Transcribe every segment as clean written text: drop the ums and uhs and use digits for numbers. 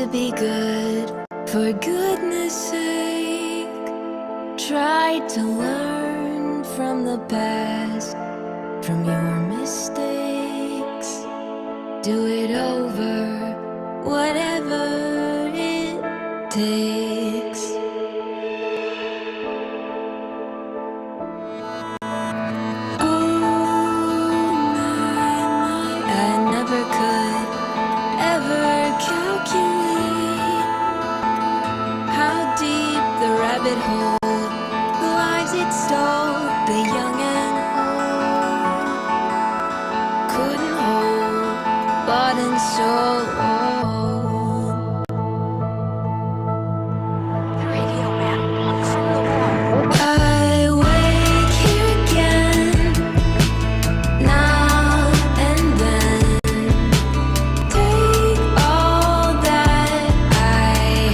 to be good, for goodness sake. Try to learn from the past, from your mistakes. Do it over, whatever it takes. Oh my, I never could ever calculate how deep the rabbit hole, the lives it stole, the young and old, couldn't hold, bought and sold. The radio man from the wall. I wake here again, now and then. Take all that I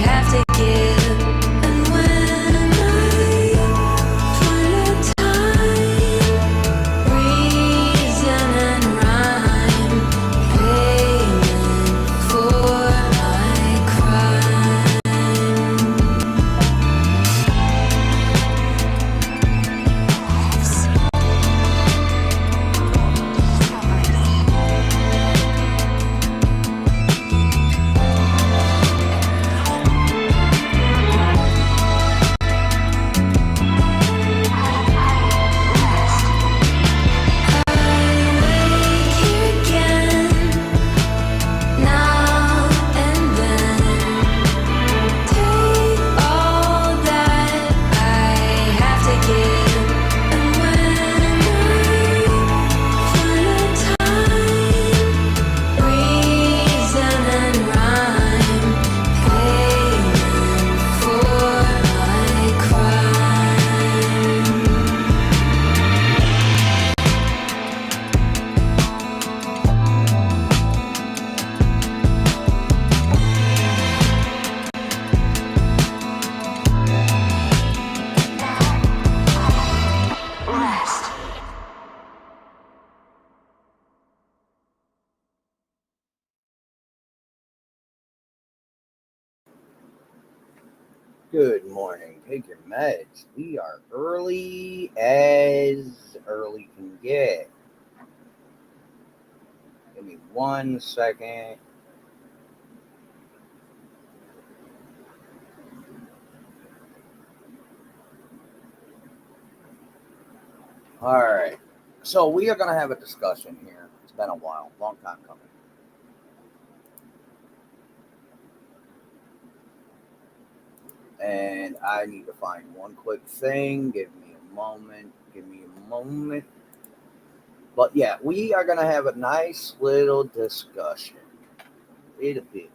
have to give, and when I find a time, reason and rhyme, payment for my crime. I wake here again, now and then. Take all that I have to give, and when I find a time, reason and rhyme, payment for my crime. Rest. Good morning. Take your meds. We are early as early can get. Give me 1 second. All right. So we are going to have a discussion here. It's been a while, long time coming. And I need to find one quick thing. Give me a moment. But yeah, we are going to have a nice little discussion. Wait a bit.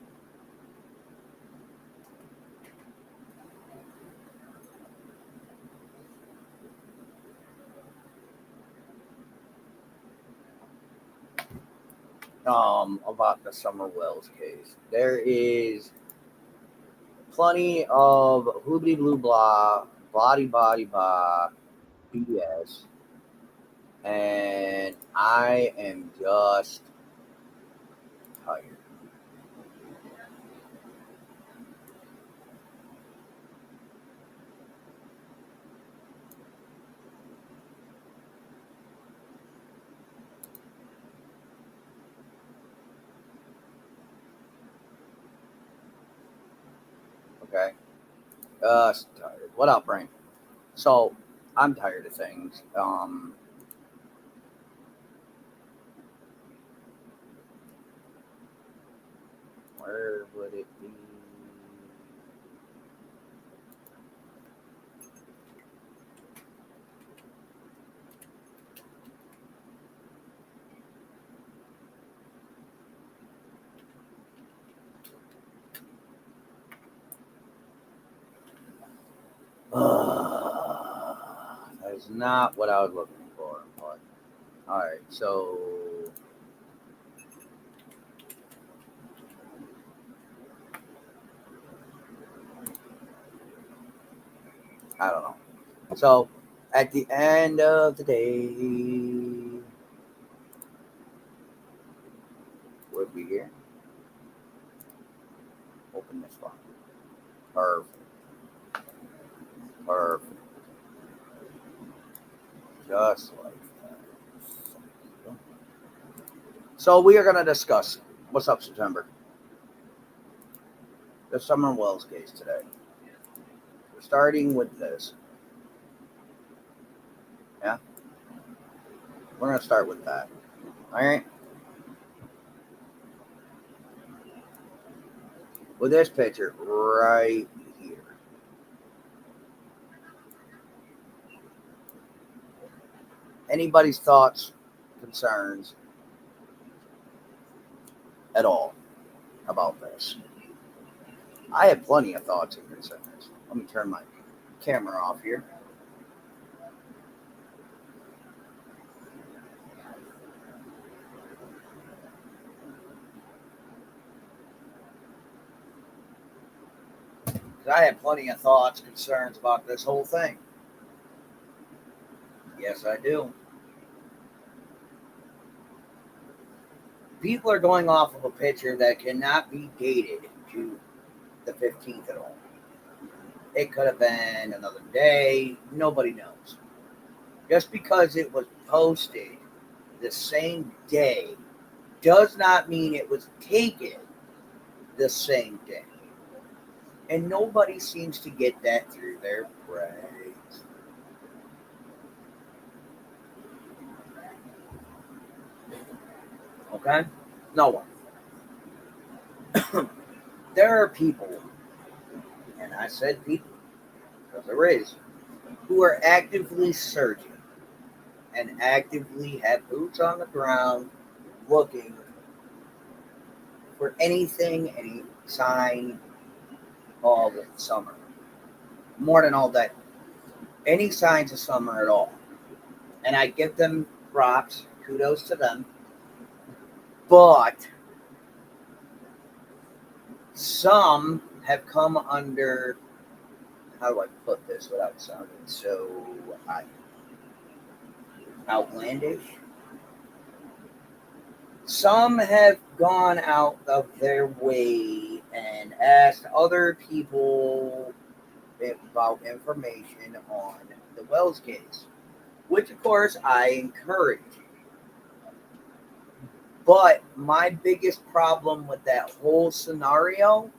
About the Summer Wells case. There is plenty of hoobity blue blah, body blah, BS, and I am just tired. Okay, just tired. What up, brain? So I'm tired of things. Where would it be? That is not what I was looking for. But all right, so I don't know. So at the end of the day, would be here. Open Perfect. Perfect. Just like that. So we are going to discuss what's up, September. The Summer Wells case today. We're starting with this. Yeah? We're going to start with that. All right? With this picture right here. Anybody's thoughts, concerns at all about this? I have plenty of thoughts and concerns. Let me turn my camera off here. I have plenty of thoughts, concerns about this whole thing. Yes, I do. People are going off of a picture that cannot be dated to the 15th at all. It could have been another day. Nobody knows. Just because it was posted the same day does not mean it was taken the same day. And nobody seems to get that through their brains. Okay? No one. There are people, and I said people because there is, who are actively searching and actively have boots on the ground looking for anything, any sign of summer. More than all that, any signs of summer at all. And I give them props, kudos to them. But some have come under, how do I put this without sounding so outlandish? Some have gone out of their way and asked other people about information on the Wells case, which of course I encourage. But my biggest problem with that whole scenario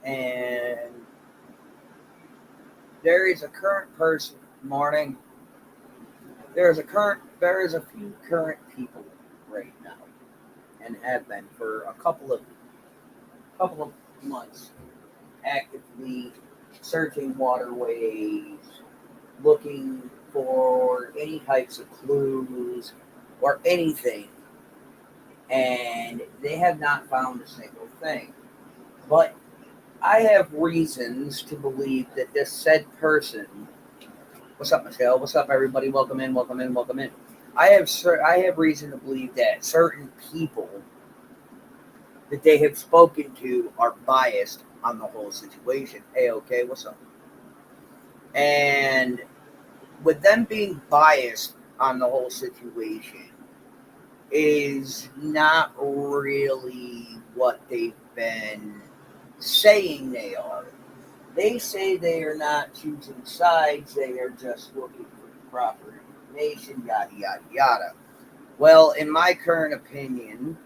and there is a current person morning. There is a few current people right now and have been for a couple of months actively searching waterways, looking for any types of clues or anything, and they have not found a single thing. But I have reasons to believe that this said person. What's up, Michelle? What's up, everybody? Welcome in, welcome in, welcome in. I have reason to believe that certain people that they have spoken to are biased on the whole situation. Hey, okay, what's up? And with them being biased on the whole situation is not really what they've been saying they are. They say they are not choosing sides, they are just looking for the proper information, yada, yada, yada. Well, in my current opinion,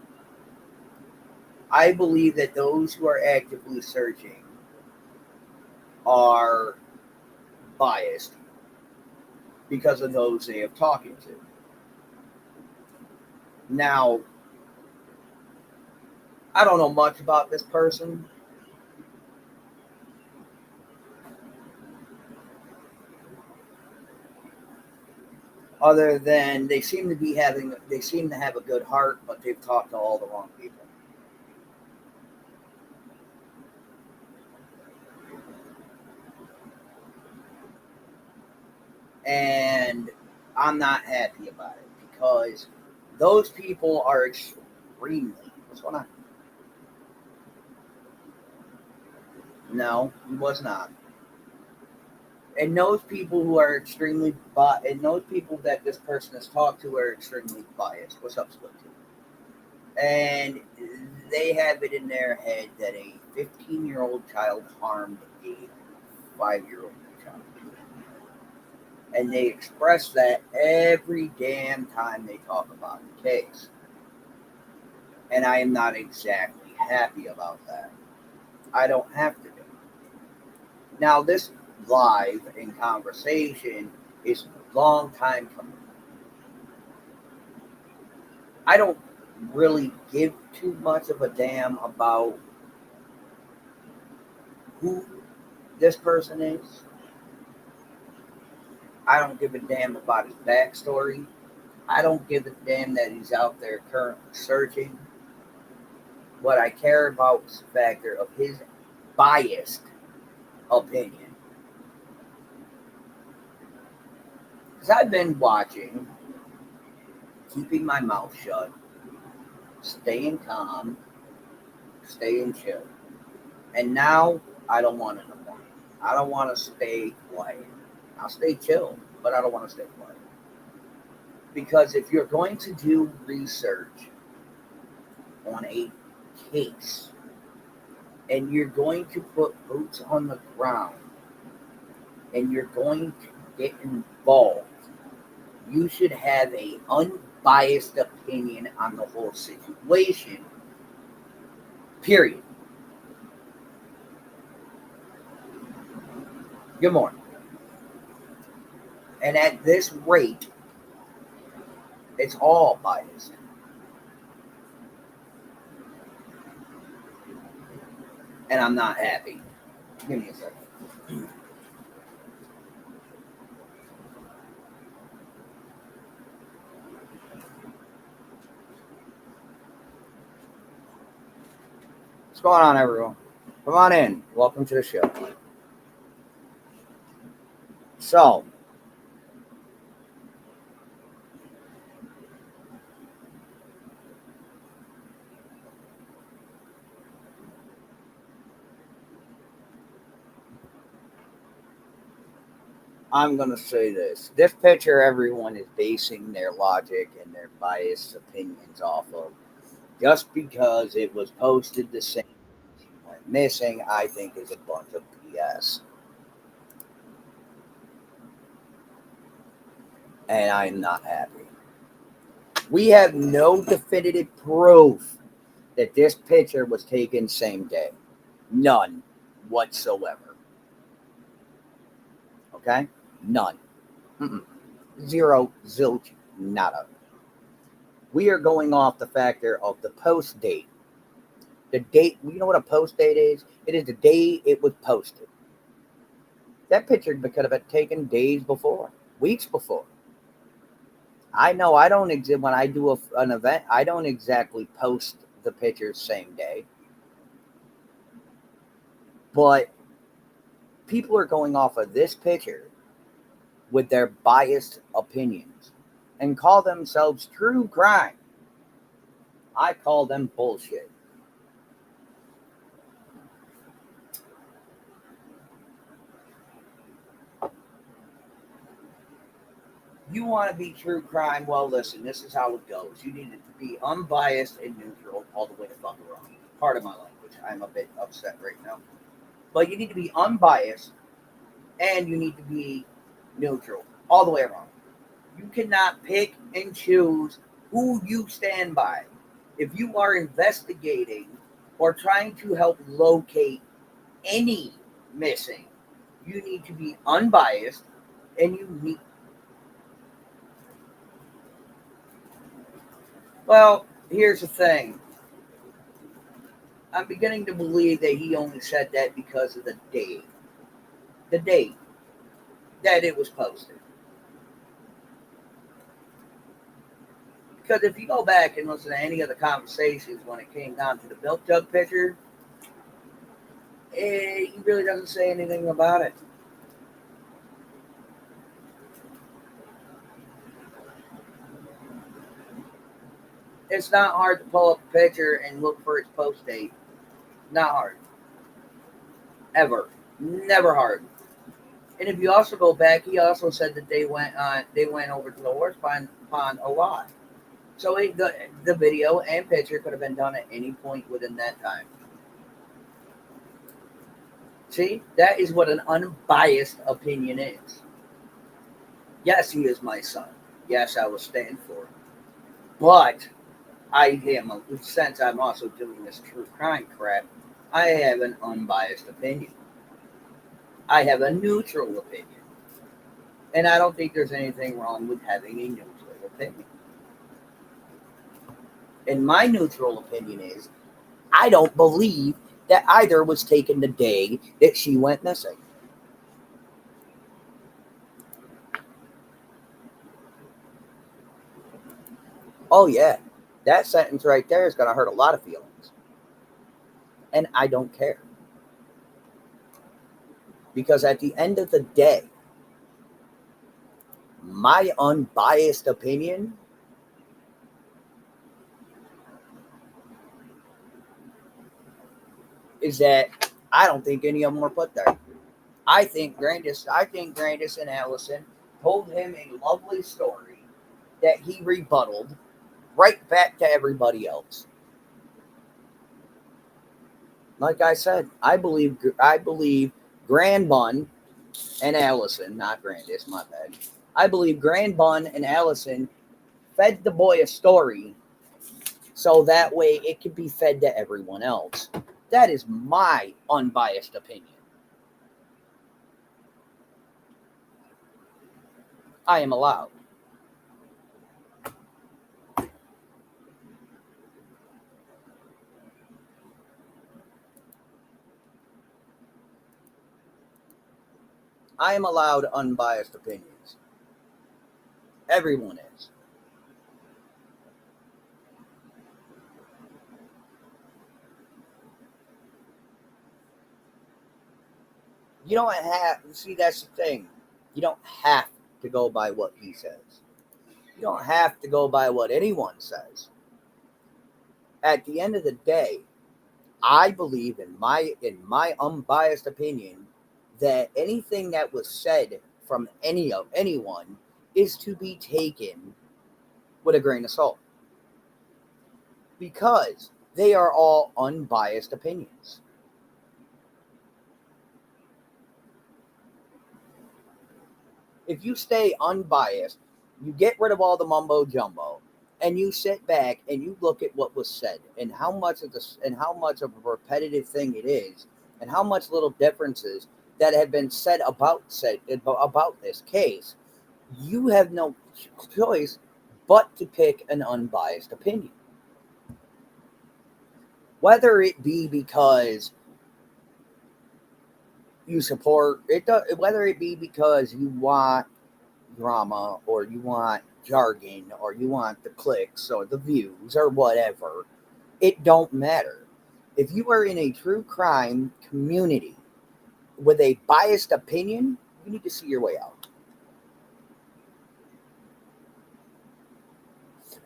I believe that those who are actively searching are biased because of those they have talking to. Now, I don't know much about this person. Other than they seem to have a good heart, but they've talked to all the wrong people. And I'm not happy about it because those people are extremely. What's going on? No, he was not. And those people who are extremely and those people that this person has talked to are extremely biased. What's up, Split Two? And they have it in their head that a 15-year-old child harmed a 5-year-old child. And they express that every damn time they talk about the case. And I am not exactly happy about that. I don't have to be. Now, this live in conversation is a long time coming. I don't really give too much of a damn about who this person is. I don't give a damn about his backstory. I don't give a damn that he's out there currently searching. What I care about is the factor of his biased opinion. Because I've been watching, keeping my mouth shut, staying calm, staying chill. And now I don't want it anymore. I don't want to stay quiet. I'll stay chill, but I don't want to stay quiet. Because if you're going to do research on a case and you're going to put boots on the ground and you're going to get involved, you should have an unbiased opinion on the whole situation, period. Good morning. And at this rate, it's all biased. And I'm not happy. Give me a second. What's going on, everyone? Come on in. Welcome to the show. So, I'm going to say this. This picture, everyone is basing their logic and their biased opinions off of. Just because it was posted the same as he went missing, I think is a bunch of BS. And I'm not happy. We have no definitive proof that this picture was taken same day. None whatsoever. Okay? None. Mm-mm. Zero, zilch, nada. We are going off the factor of the post date. The date, you know what a post date is? It is the day it was posted. That picture could have been taken days before, weeks before. I know I don't when I do an event, I don't exactly post the pictures same day. But people are going off of this picture with their biased opinions and call themselves true crime. I call them bullshit. You want to be true crime? Well, listen, this is how it goes. You need to be unbiased and neutral all the way to fuck around. Part of my language. I'm a bit upset right now. But you need to be unbiased and you need to be neutral all the way around. You cannot pick and choose who you stand by. If you are investigating or trying to help locate any missing, you need to be unbiased and you need. Well, here's the thing. I'm beginning to believe that he only said that because of the date. The date that it was posted. Because if you go back and listen to any of the conversations when it came down to the milk jug picture, he really doesn't say anything about it. It's not hard to pull up a picture and look for its post date. Not hard. Ever. Never hard. And if you also go back, he also said that they went over to the horse pond a lot. So the video and picture could have been done at any point within that time. See, that is what an unbiased opinion is. Yes, he is my son. Yes, I will stand for it. But since I'm also doing this true crime crap, I have an unbiased opinion. I have a neutral opinion. And I don't think there's anything wrong with having a neutral opinion. And my neutral opinion is I don't believe that either was taken the day that she went missing. Oh, yeah. That sentence right there is going to hurt a lot of feelings. And I don't care. Because at the end of the day, my unbiased opinion is that I don't think any of them were put there. I think Grandis and Allison told him a lovely story that he rebutted right back to everybody else. Like I said, I believe Grand Bun and Allison, not Grandis, my bad. I believe Grand Bun and Allison fed the boy a story so that way it could be fed to everyone else. That is my unbiased opinion. I am allowed. I am allowed unbiased opinions. Everyone is. You don't have, see, that's the thing. You don't have to go by what he says. You don't have to go by what anyone says. At the end of the day, I believe in my unbiased opinion that anything that was said from anyone is to be taken with a grain of salt because they are all unbiased opinions. If you stay unbiased, you get rid of all the mumbo jumbo, and you sit back and you look at what was said and how much of a repetitive thing it is, and how much little differences that have been said about this case, you have no choice but to pick an unbiased opinion. Whether it be because you support it, whether it be because you want drama or you want jargon or you want the clicks or the views or whatever, it don't matter. If you are in a true crime community with a biased opinion, you need to see your way out.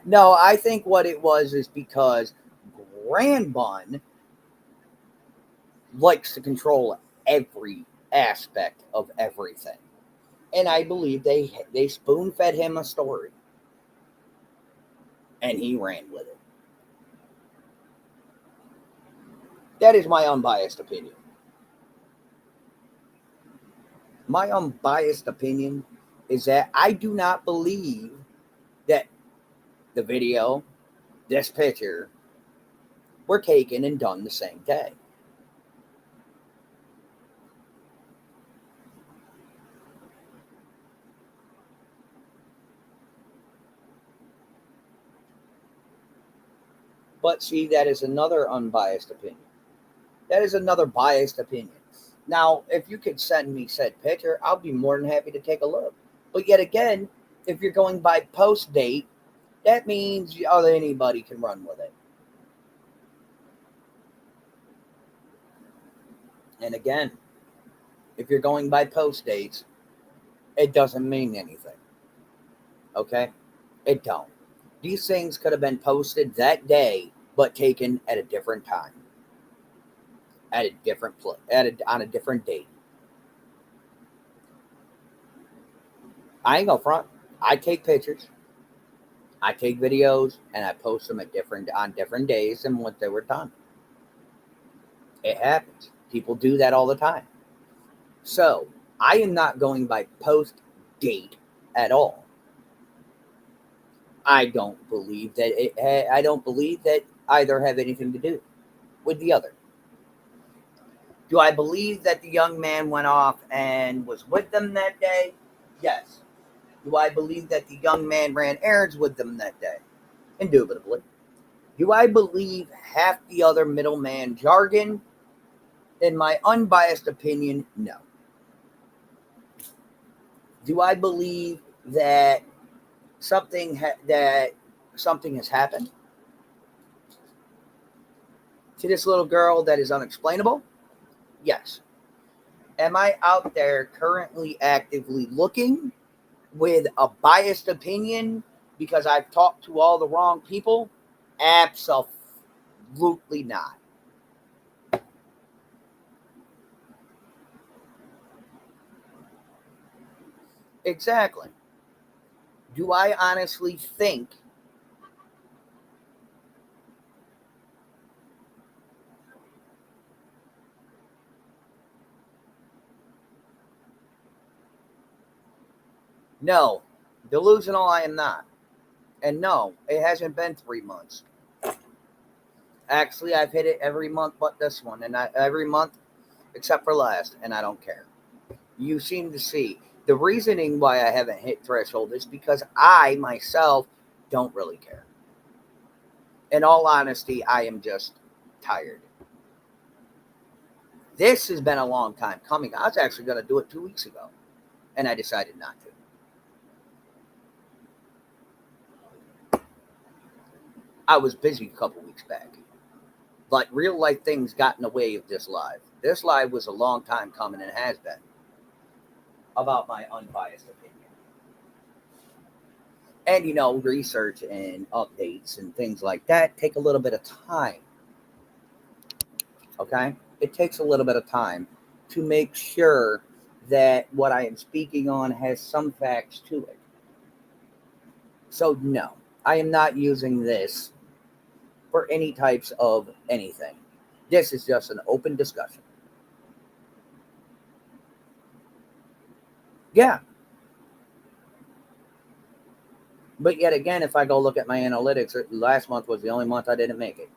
No, I think what it was is because Grand Bun likes to control every aspect of everything. And I believe they spoon fed him a story and he ran with it. That is my unbiased opinion. My unbiased opinion is that I do not believe that the video, this picture, were taken and done the same day. But see, that is another unbiased opinion. That is another biased opinion. Now, if you could send me said picture, I'll be more than happy to take a look. But yet again, if you're going by post date, that means anybody can run with it. And again, if you're going by post dates, it doesn't mean anything. Okay? It don't. These things could have been posted that day, but taken at a different time, at a different place, on a different date. I ain't gonna front. I take pictures, I take videos, and I post them on different days than what they were done. It happens. People do that all the time. So I am not going by post date at all. I don't believe that I don't believe that either have anything to do with the other. Do I believe that the young man went off and was with them that day? Yes. Do I believe that the young man ran errands with them that day? Indubitably. Do I believe half the other middleman jargon? In my unbiased opinion, no. Do I believe that that something has happened to this little girl that is unexplainable? Yes. Am I out there currently actively looking with a biased opinion because I've talked to all the wrong people? Absolutely not. Exactly. Do I honestly think no? Delusional I am not. And no, it hasn't been 3 months. Actually, I've hit it every month but this one, and every month except for last, and I don't care. You seem to see the reasoning why I haven't hit threshold is because I myself don't really care. In all honesty, I am just tired. This has been a long time coming. I was actually going to do it 2 weeks ago, and I decided not to. I was busy a couple weeks back, but real life things got in the way of this live. This live was a long time coming and has been about my unbiased opinion. And research and updates and things like that take a little bit of time. Okay? It takes a little bit of time to make sure that what I am speaking on has some facts to it. So, no, I am not using this for any types of anything. This is just an open discussion. Yeah. But yet again, if I go look at my analytics, last month was the only month I didn't make it.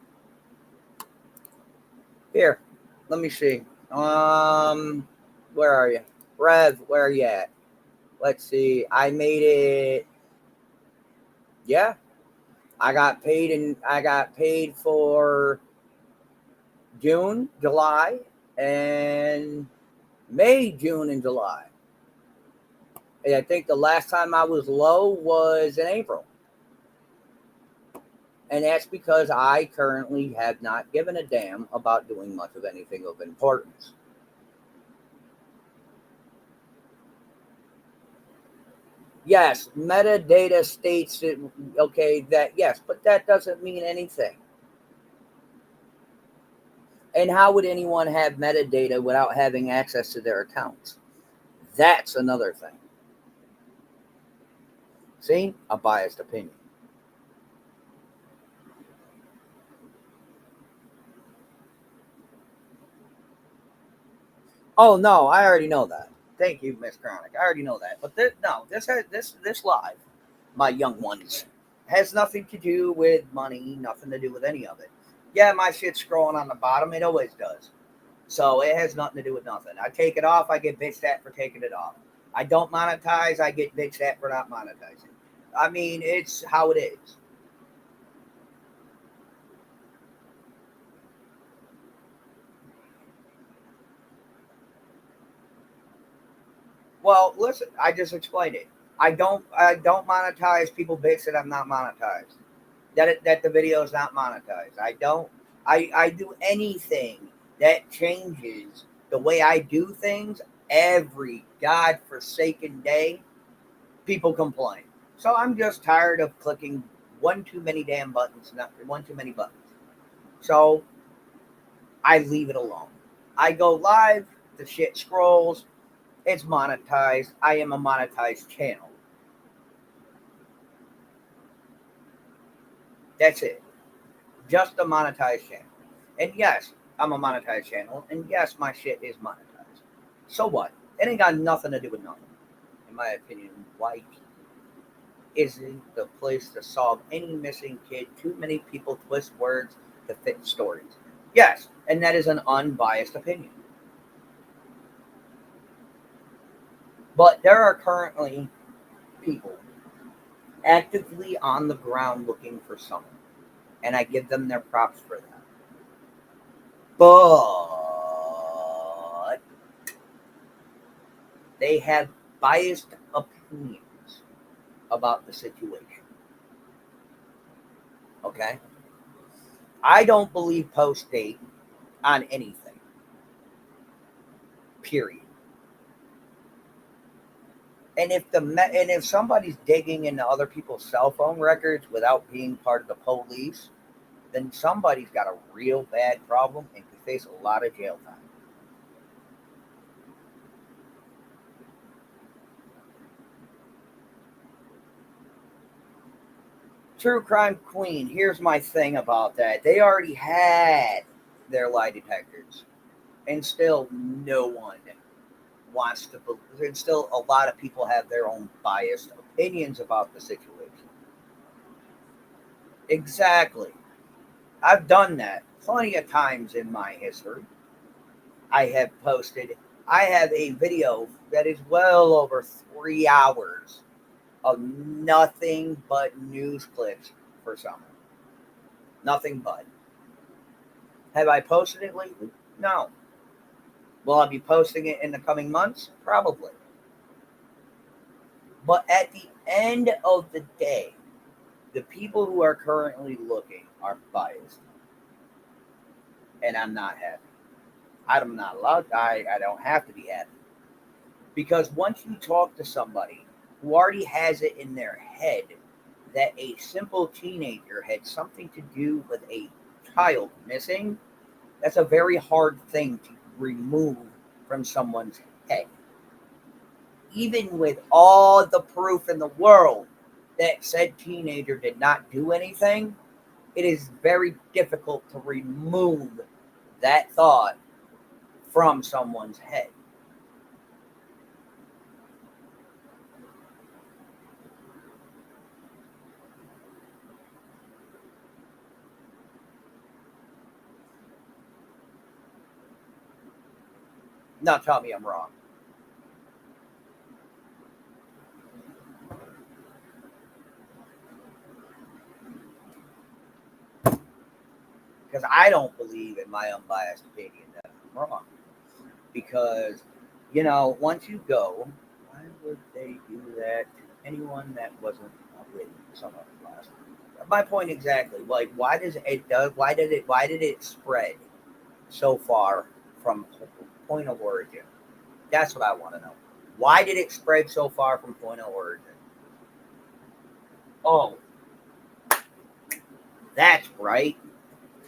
Here, let me see. Where are you? Rev, where are you at? Let's see. I made it. Yeah, I got paid for June, July, and May, June, and July. And I think the last time I was low was in April. And that's because I currently have not given a damn about doing much of anything of importance. Yes, metadata states that, okay, that yes, but that doesn't mean anything. And how would anyone have metadata without having access to their accounts? That's another thing. See, a biased opinion. Oh no, I already know that. Thank you, Miss Chronic. I already know that. But this live, my young ones, has nothing to do with money, nothing to do with any of it. Yeah, my shit's scrolling on the bottom. It always does. So it has nothing to do with nothing. I take it off, I get bitched at for taking it off. I don't monetize, I get bitched at for not monetizing. I mean, it's how it is. Well, listen, I just explained it. I don't monetize people bitch that I'm not monetized. That the video is not monetized. I do anything that changes the way I do things every godforsaken day. People complain. So I'm just tired of clicking one too many damn buttons, not one too many buttons. So I leave it alone. I go live, the shit scrolls, it's monetized. I am a monetized channel. That's it. Just a monetized channel. And yes, I'm a monetized channel, and yes, my shit is monetized. So what? It ain't got nothing to do with nothing. In my opinion, white isn't the place to solve any missing kid. Too many people twist words to fit stories. Yes, and that is an unbiased opinion. But there are currently people actively on the ground looking for someone, and I give them their props for that. But they have biased opinions about the situation. Okay? I don't believe post date on anything. Period. And if somebody's digging into other people's cell phone records without being part of the police, then somebody's got a real bad problem and could face a lot of jail time. True Crime Queen, here's my thing about that. They already had their lie detectors, and still no one wants to believe. And still a lot of people have their own biased opinions about the situation. Exactly. I've done that plenty of times in my history. I have posted, I have a video that is well over 3 hours of nothing but news clips for someone. Nothing but. Have I posted it lately? No. Will I be posting it in the coming months? Probably. But at the end of the day, the people who are currently looking are biased. And I'm not happy. I'm not allowed. I don't have to be happy. Because once you talk to somebody who already has it in their head that a simple teenager had something to do with a child missing, that's a very hard thing to remove from someone's head. Even with all the proof in the world that said teenager did not do anything, it is very difficult to remove that thought from someone's head. Now tell me I'm wrong. Because I don't believe, in my unbiased opinion, that I'm wrong. Because, once you go, why would they do that to anyone that wasn't with some of the class? My point exactly. Like, why did it spread so far from point of origin? That's what I want to know. Why did it spread so far from point of origin? Oh, that's right.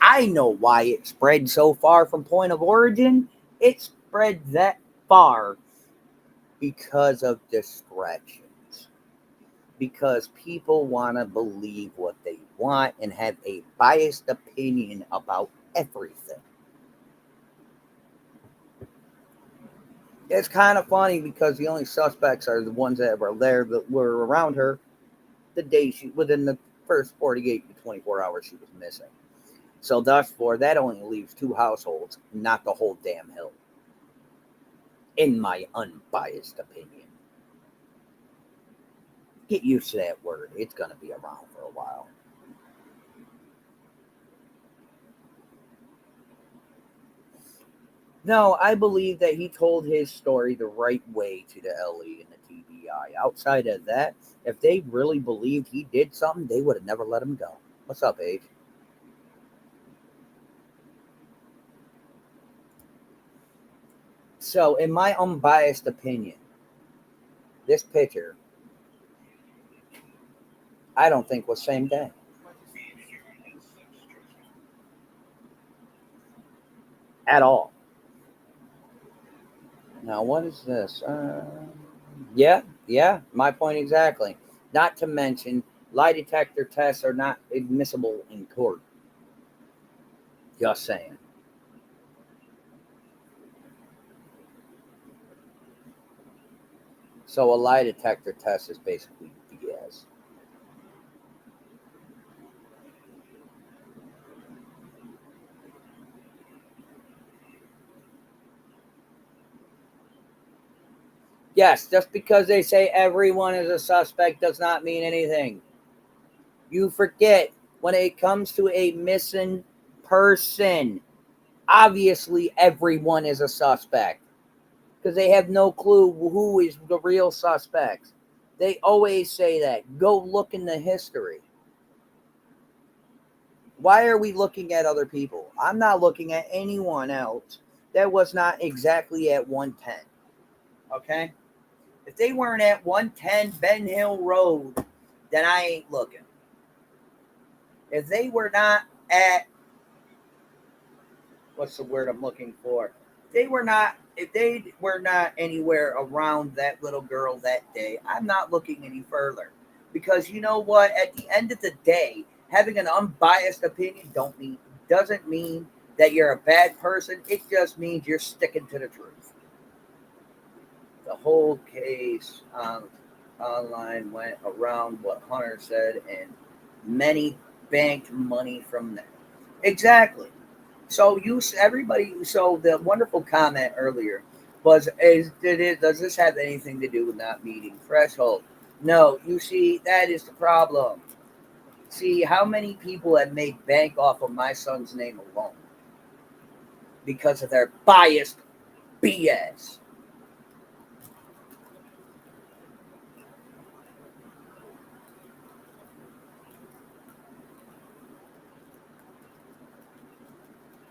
I know why it spread so far from point of origin. It spread that far because of distractions. Because people want to believe what they want and have a biased opinion about everything. It's kind of funny because the only suspects are the ones that were there that were around her the day within the first 48 to 24 hours she was missing. So thus far, that only leaves 2 households, not the whole damn hill. In my unbiased opinion. Get used to that word. It's going to be around for a while. No, I believe that he told his story the right way to the LE and the TBI. Outside of that, if they really believed he did something, they would have never let him go. What's up, Age? So, in my unbiased opinion, this picture, I don't think was same day. at all. Now, what is this? Yeah, my point exactly. Not to mention, lie detector tests are not admissible in court. Just saying. So a lie detector test is basically BS. Yes, just because they say everyone is a suspect does not mean anything. You forget when it comes to a missing person, obviously everyone is a suspect because they have no clue who is the real suspects. They always say that. Go look in the history. Why are we looking at other people? I'm not looking at anyone else that was not exactly at 110. Okay? If they weren't at 110 Ben Hill Road, then I ain't looking. If they were not at, what's the word I'm looking for? If they were not anywhere around that little girl that day, I'm not looking any further. Because you know what? At the end of the day, having an unbiased opinion doesn't mean that you're a bad person. It just means you're sticking to the truth. The whole case online went around what Hunter said, and many banked money from that. Exactly. So everybody. So the wonderful comment earlier was: does this have anything to do with not meeting threshold? No. You see, that is the problem. See how many people have made bank off of my son's name alone because of their biased BS.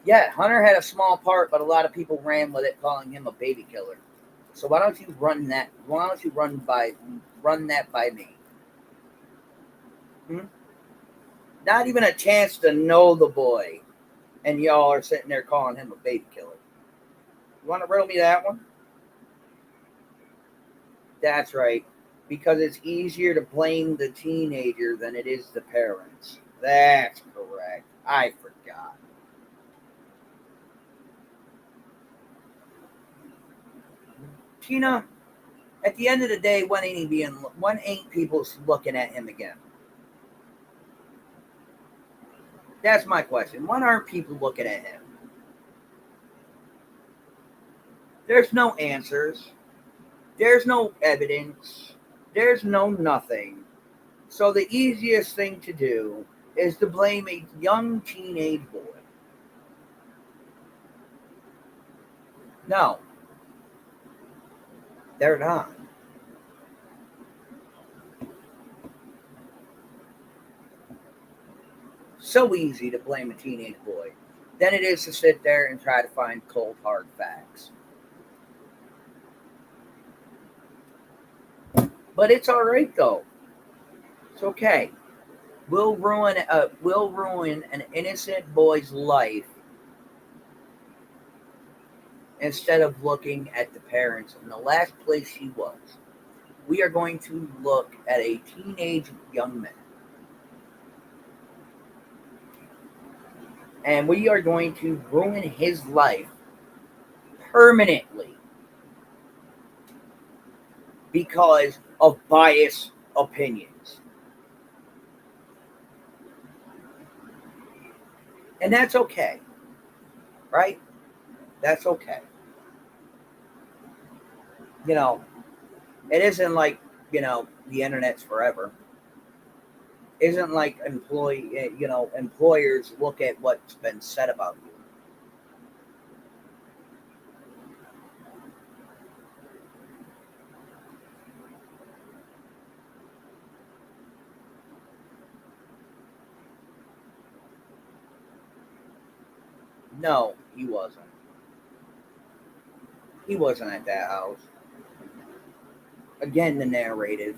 Yeah, Hunter had a small part, but a lot of people ran with it, calling him a baby killer. So why don't you run that? Why don't you run that by me? Hmm? Not even a chance to know the boy, and y'all are sitting there calling him a baby killer. You want to riddle me that one? That's right, because it's easier to blame the teenager than it is the parents. That's correct. I forgot. Tina, at the end of the day, when ain't people looking at him again? That's my question. When aren't people looking at him? There's no answers. There's no evidence. There's no nothing. So the easiest thing to do is to blame a young teenage boy. No, they're not. So easy to blame a teenage boy than it is to sit there and try to find cold hard facts. But it's all right though. It's okay. We'll ruin an innocent boy's life instead of looking at the parents in the last place he was. We are going to look at a teenage young man, and we are going to ruin his life permanently because of biased opinions. And that's okay, right? That's okay. You know, it isn't like, the internet's forever. It isn't like employers look at what's been said about you. No, he wasn't. He wasn't at that house. Again, the narrative.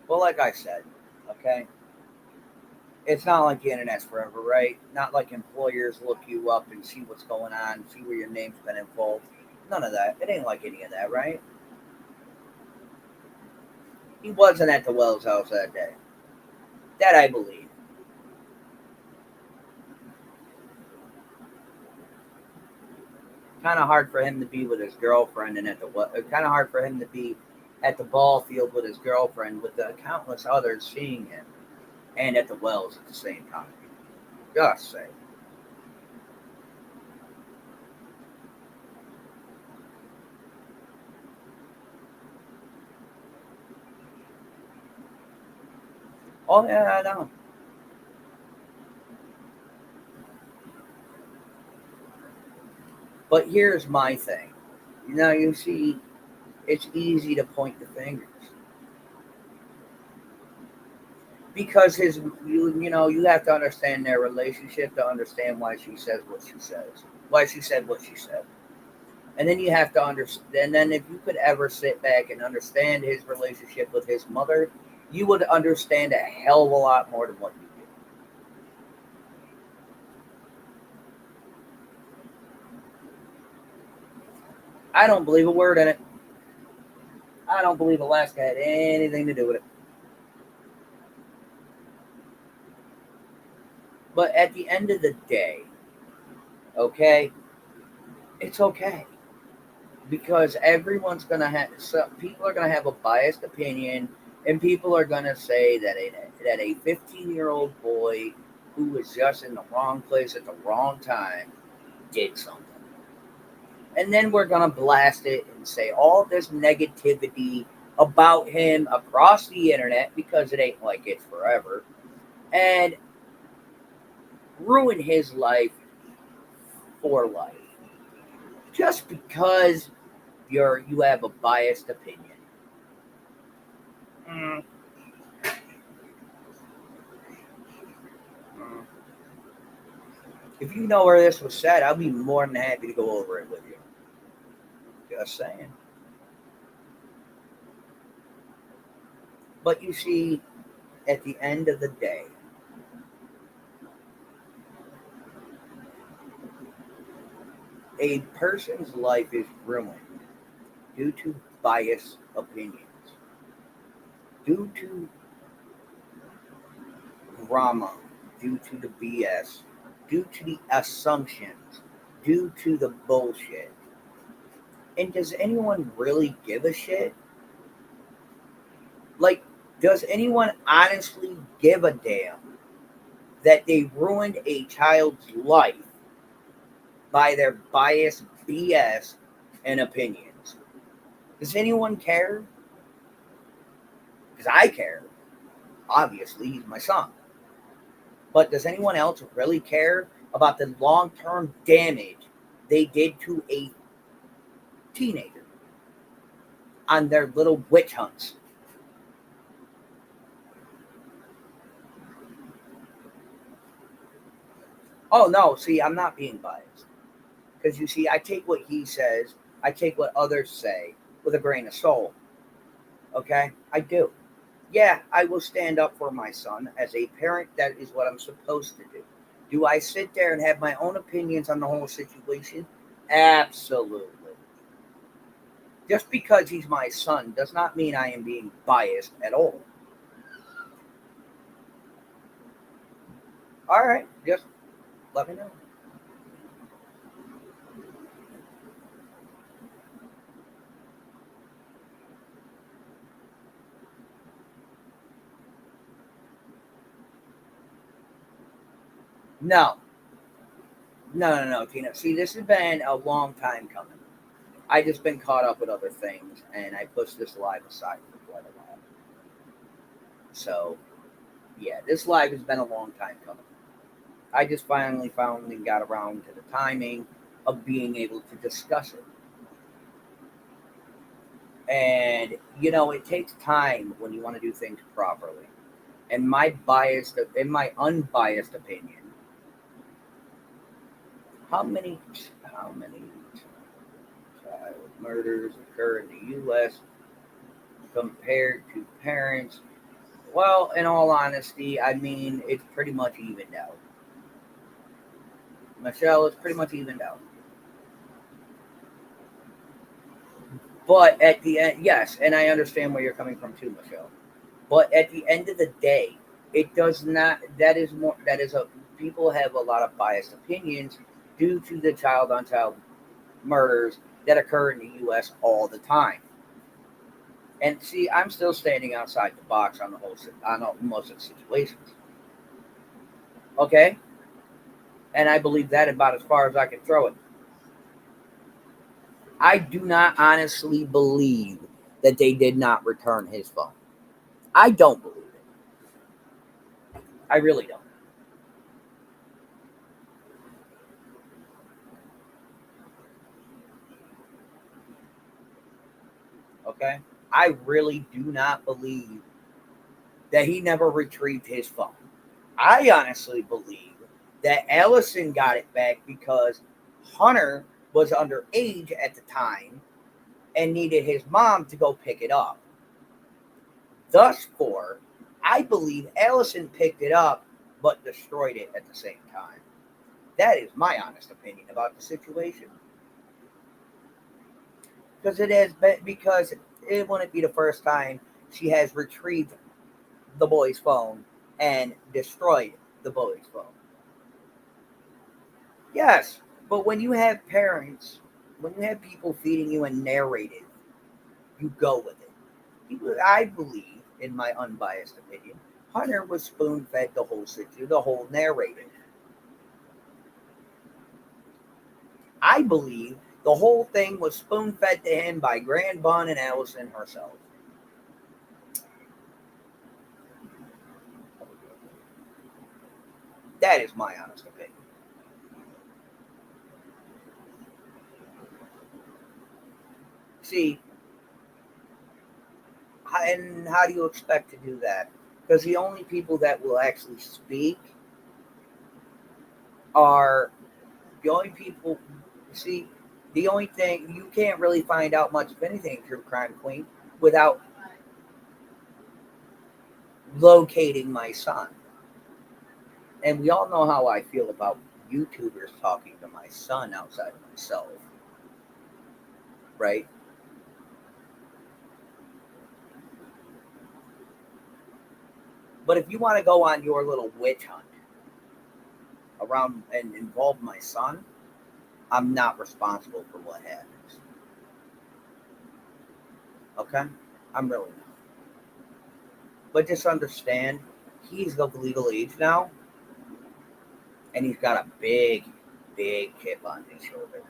Well, like I said, okay, it's not like the internet's forever, right? Not like employers look you up and see what's going on, see where your name's been involved. None of that. It ain't like any of that, right? He wasn't at the Wells house that day. That I believe. Kind of hard for him to be with his girlfriend and kind of hard for him to be at the ball field with his girlfriend with the countless others seeing him and at the Wells at the same time. Just say. Oh yeah, I know. But here's my thing. You see, it's easy to point the fingers because you have to understand their relationship to understand why she says what she says, why she said what she said, and then you have to understand. And then if you could ever sit back and understand his relationship with his mother, you would understand a hell of a lot more than what you do. I don't believe a word in it. I don't believe Alaska had anything to do with it. But at the end of the day, okay, it's okay because everyone's gonna have some people are gonna have a biased opinion, and people are gonna say that a 15-year-old boy who was just in the wrong place at the wrong time did something, and then we're gonna blast it and say all this negativity about him across the internet because it ain't like it's forever, and ruin his life for life just because you have a biased opinion. Mm, mm. If you know where this was said, I'll be more than happy to go over it with you. Just saying. But you see, at the end of the day, a person's life is ruined due to biased opinions, due to drama, due to the BS, due to the assumptions, due to the bullshit. And does anyone really give a shit? Like, does anyone honestly give a damn that they ruined a child's life by their biased BS and opinions? Does anyone care? Because I care. Obviously, he's my son. But does anyone else really care about the long term damage they did to a teenager on their little witch hunts? Oh, no, see, I'm not being biased. Because you see, I take what he says, I take what others say with a grain of salt. Okay? I do. Yeah, I will stand up for my son. As a parent, that is what I'm supposed to do. Do I sit there and have my own opinions on the whole situation? Absolutely. Just because he's my son does not mean I am being biased at all. All right, just let me know. No, no, Tina. See, this has been a long time coming. I just been caught up with other things, and I pushed this live aside for quite a while. So, yeah, this live has been a long time coming. I just finally got around to the timing of being able to discuss it. And it takes time when you want to do things properly. In my unbiased opinion, how many child murders occur in the U.S. compared to parents Well, in all honesty, I mean, it's pretty much evened out. Michelle, it's pretty much evened out. But at the end, yes, and I understand where you're coming from too, Michelle. But at the end of the day, it does not. That is more. That is a. People have a lot of biased opinions due to the child-on-child murders that occur in the U.S. all the time. And see, I'm still standing outside the box on the whole on most of the situations. Okay, and I believe that about as far as I can throw it. I do not honestly believe that they did not return his phone. I don't believe it. I really don't. Okay, I really do not believe that he never retrieved his phone. I honestly believe that Allison got it back because Hunter was underage at the time and needed his mom to go pick it up. Thus, for I believe Allison picked it up but destroyed it at the same time. That is my honest opinion about the situation. Because it wouldn't be the first time she has retrieved the boy's phone and destroyed the boy's phone. Yes, but when you have parents, when you have people feeding you a narrative, you go with it. I believe, in my unbiased opinion, Hunter was spoon fed the whole situation, the whole narrative. I believe the whole thing was spoon fed to him by Grand Bun and Allison herself. That is my honest opinion. See, and how do you expect to do that? Because the only people that will actually speak are the only people. See, the only thing you can't really find out much of anything, True Crime Queen, without locating my son. And we all know how I feel about YouTubers talking to my son outside of myself, right? But if you want to go on your little witch hunt around and involve my son, I'm not responsible for what happens. Okay? I'm really not. But just understand, he's of legal age now, and he's got a big, big chip on his shoulder.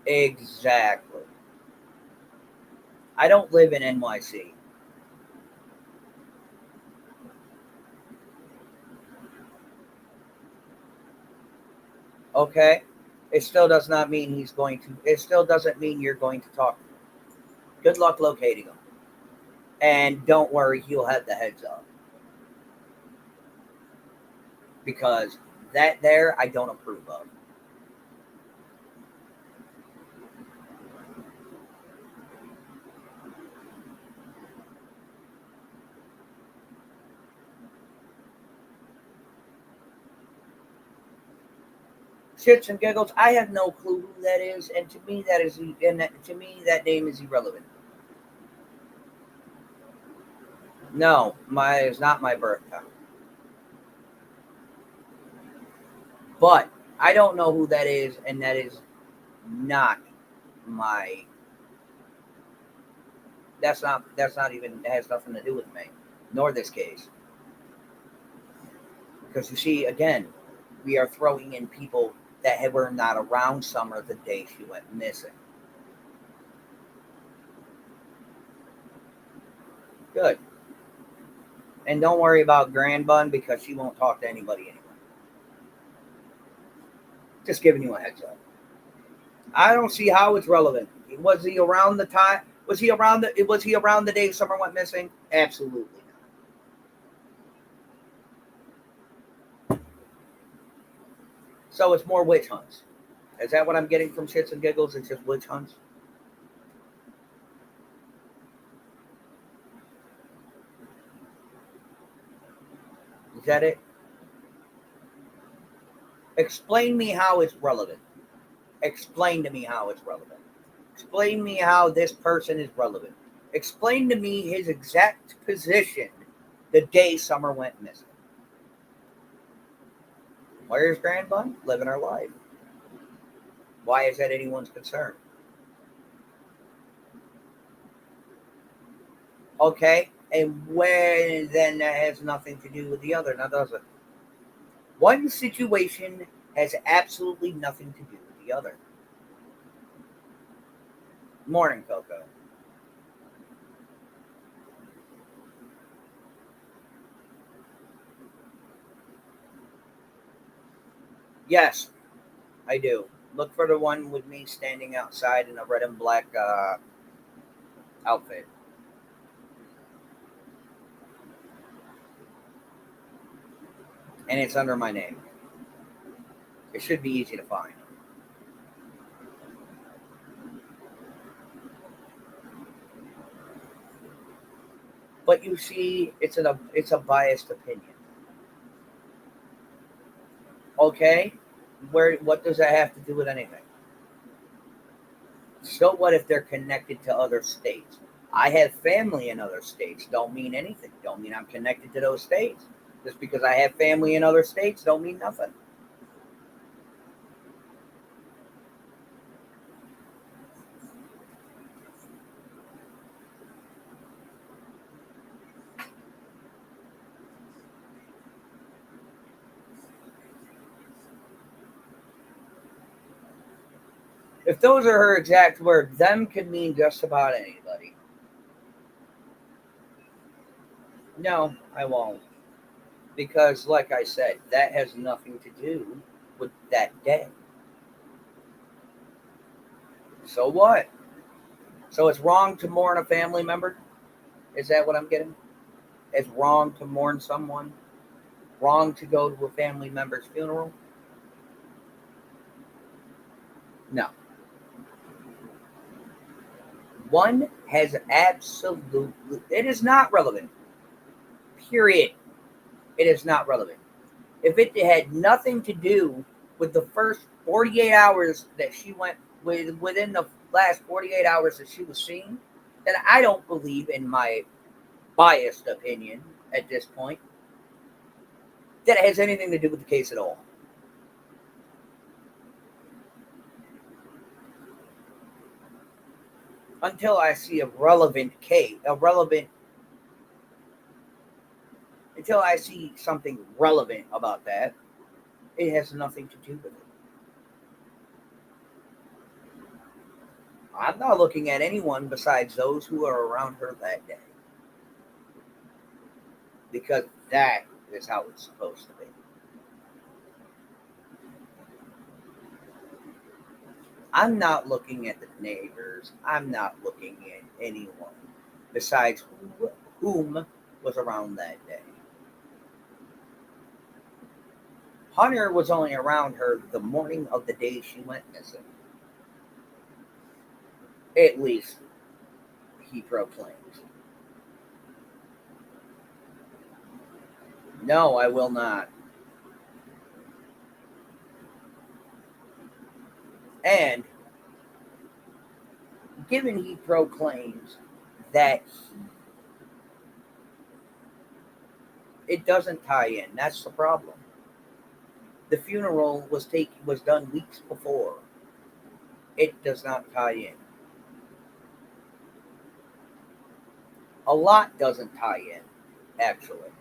Exactly. I don't live in NYC. Okay? It still does not mean he's going to, it still doesn't mean you're going to talk to him. Good luck locating him. And don't worry, he'll have the heads up. Because that there, I don't approve of. Shits and giggles, I have no clue who that is, and to me that is, and to me that name is irrelevant. No, my is not my birthday. But I don't know who that is, and that is not my. That's not even that has nothing to do with me, nor this case. Because you see, again, we are throwing in people that were not around Summer the day she went missing. Good, and don't worry about Grand Bun because she won't talk to anybody anyway. Just giving you a heads up. I don't see how it's relevant. Was he around the time? Was he around the? Was he around the day Summer went missing? Absolutely not. So it's more witch hunts. Is that what I'm getting from shits and giggles? It's just witch hunts? Is that it? Explain me how it's relevant. Explain to me how it's relevant. Explain me how this person is relevant. Explain to me his exact position the day Summer went missing. Where's Grand Bun? Living her life. Why is that anyone's concern? Okay, and when then that has nothing to do with the other, now does it? One situation has absolutely nothing to do with the other. Morning, Coco. Yes, I do. Look for the one with me standing outside in a red and black outfit. And it's under my name. It should be easy to find. But you see, it's a biased opinion. Okay? What does that have to do with anything? So what if they're connected to other states? I have family in other states. Don't mean anything. Don't mean I'm connected to those states. Just because I have family in other states don't mean nothing. If those are her exact words, them can mean just about anybody. No, I won't. Because, like I said, that has nothing to do with that day. So what? So it's wrong to mourn a family member? Is that what I'm getting? It's wrong to mourn someone? Wrong to go to a family member's funeral? No. One has absolutely, it is not relevant. Period. It is not relevant. If it had nothing to do with the first 48 hours that she went within the last 48 hours that she was seen, then I don't believe, in my biased opinion at this point, that it has anything to do with the case at all. Until I see a relevant case, until I see something relevant about that, it has nothing to do with it. I'm not looking at anyone besides those who are around her that day. Because that is how it's supposed to be. I'm not looking at the neighbors. I'm not looking at anyone besides whom was around that day. Hunter was only around her the morning of the day she went missing. At least he proclaims. No, I will not. And given he proclaims that it doesn't tie in, that's the problem. The funeral was done weeks before. It does not tie in. A lot doesn't tie in, actually.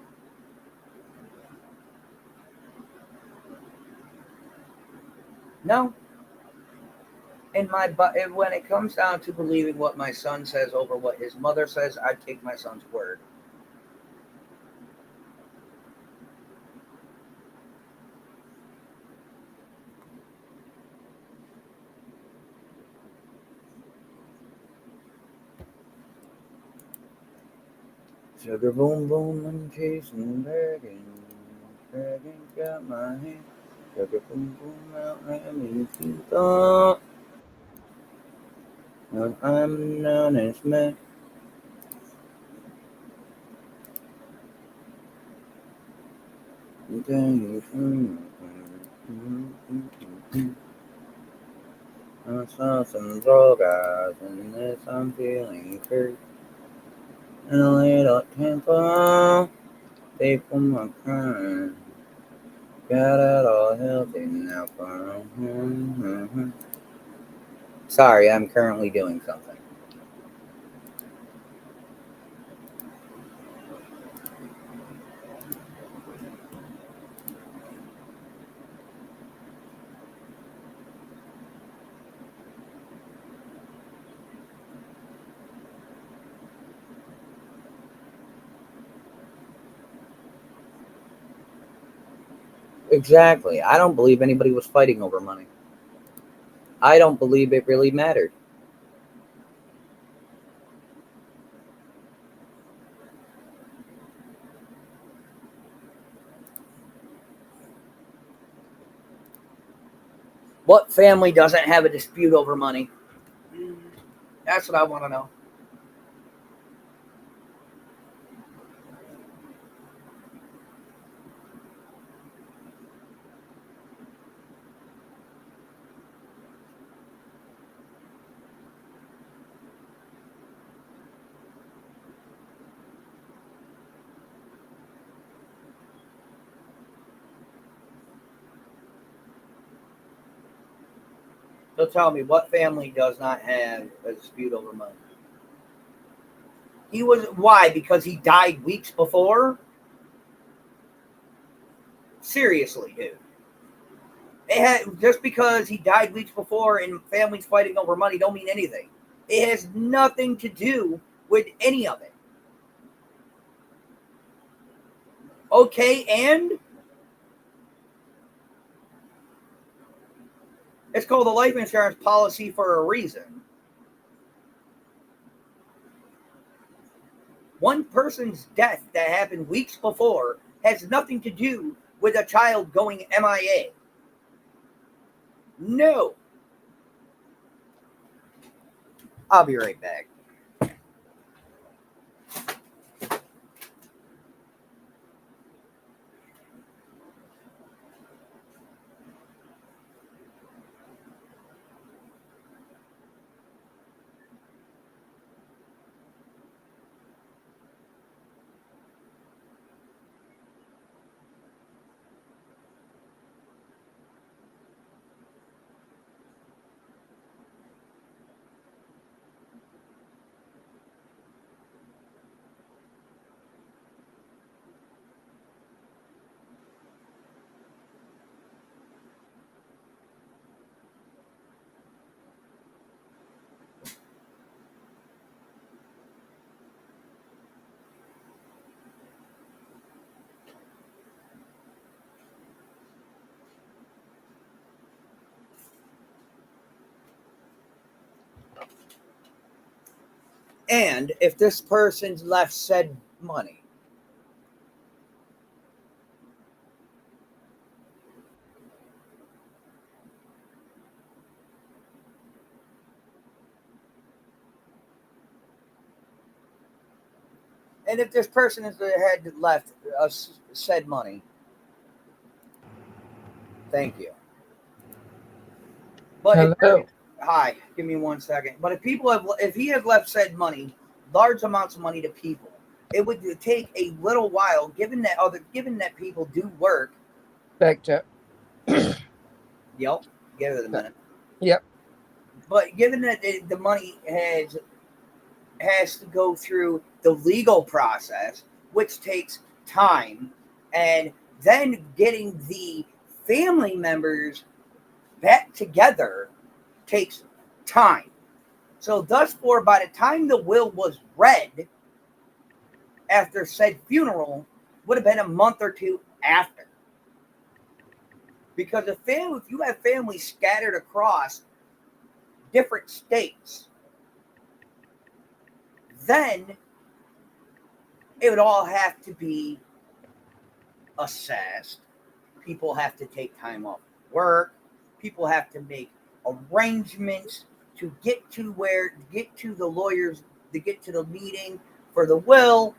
No, when it comes down to believing what my son says over what his mother says, I take my son's word. Sugar boom boom, I'm chasing dragon. Dragon's got my hand. Took a boom boom out and you thought I'm an honest man. I saw some drogas and this I'm feeling hurt. And a little tempo, people are crying. Got it all healthy now. Sorry, I'm currently doing something. Exactly. I don't believe anybody was fighting over money. I don't believe it really mattered. What family doesn't have a dispute over money? That's what I want to know. So tell me, what family does not have a dispute over money? He was why? Because he died weeks before? Seriously, dude. Just because he died weeks before and families fighting over money don't mean anything. It has nothing to do with any of it. Okay, and it's called a life insurance policy for a reason. One person's death that happened weeks before has nothing to do with a child going MIA. No. I'll be right back. And if this person's left said money, and if this person had left said money, thank you. But Hello. hi, give me 1 second. But if he has left said money, large amounts of money to people, it would take a little while, given that people do work. Back to Yep, give it a minute. yep. But given that the money has to go through the legal process, which takes time, and then getting the family members back together takes time. So, thus, by the time the will was read after said funeral, would have been a month or two after. Because if you have families scattered across different states, then it would all have to be assessed. People have to take time off work. People have to make arrangements to get to the lawyers, to get to the meeting for the will.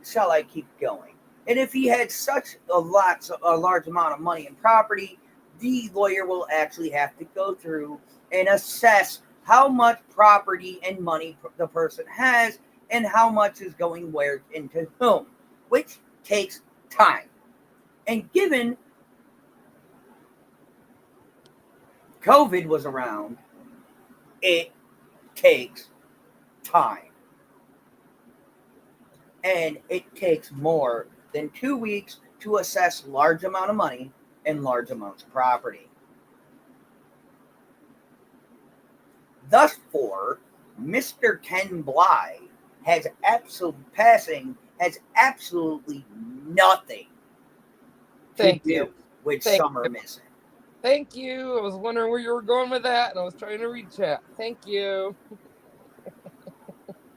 Shall I keep going? And if he had such a large amount of money and property, the lawyer will actually have to go through and assess how much property and money the person has and how much is going where into whom, which takes time. And given COVID was around, it takes time. And it takes more than 2 weeks to assess large amount of money and large amounts of property. Thus, for Mr. Ken Bly has absolutely nothing to Thank do you. with Thank summer you. missing. Thank you. I was wondering where you were going with that, and I was trying to read chat. Thank you.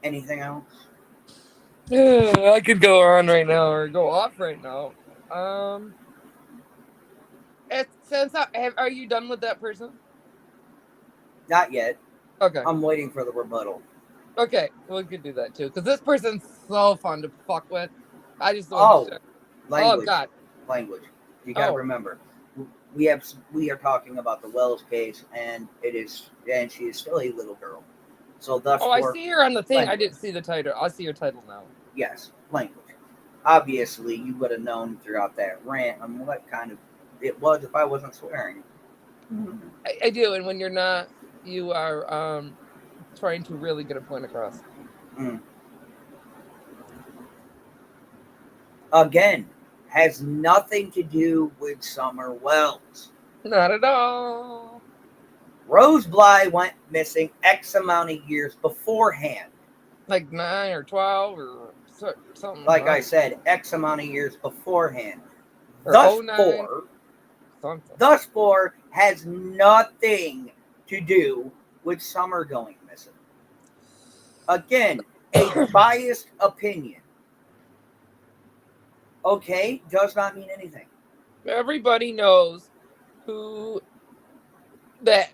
Anything else? I could go on right now or go off right now. Are you done with that person? Not yet. Okay. I'm waiting for the rebuttal. Okay, we could do that too, because this person's so fun to fuck with. I just wasn't sure. Language. Oh God. Language. You got to remember, we are talking about the Wells case, and she is still a little girl. So thus, I see her on the thing. language. I didn't see the title. I see her title now. Yes, language. Obviously, you would have known throughout that rant on what kind of it was if I wasn't swearing. I do, and when you're not, you are trying to really get a point across. Again, has nothing to do with Summer Wells. Not at all. Rose Bly went missing X amount of years beforehand. Like 9 or 12 or something. Like I said, X amount of years beforehand. Or Thus 09, something. Thus far has nothing to do with Summer going missing. Again, a biased opinion. Okay, does not mean anything. Everybody knows who that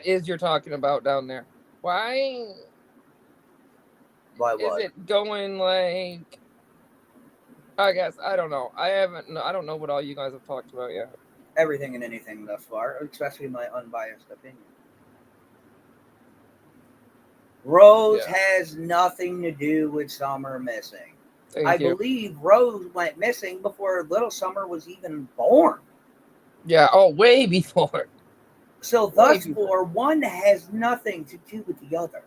is you're talking about down there. Why what? Is it going like? I guess I don't know. I don't know what all you guys have talked about yet. Everything and anything thus far, especially my unbiased opinion. Rose has nothing to do with Summer missing. I believe Rose went missing before Little Summer was even born. Yeah, way before. So thus far, one has nothing to do with the other.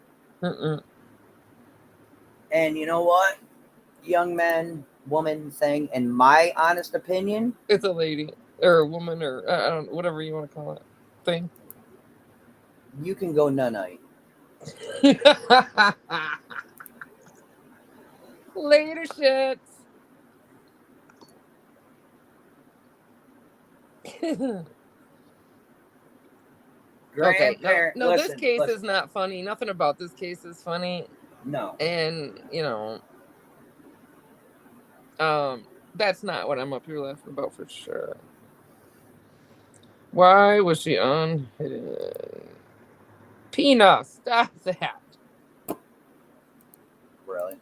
And you know what? Young man, woman thing, in my honest opinion, it's a lady or a woman or I don't know, whatever you want to call it thing. You can go nunite. Later shits. Okay, no, this case is not funny. Nothing about this case is funny. No. And, that's not what I'm up here laughing about for sure. Why was she on? Pina, stop that. Really?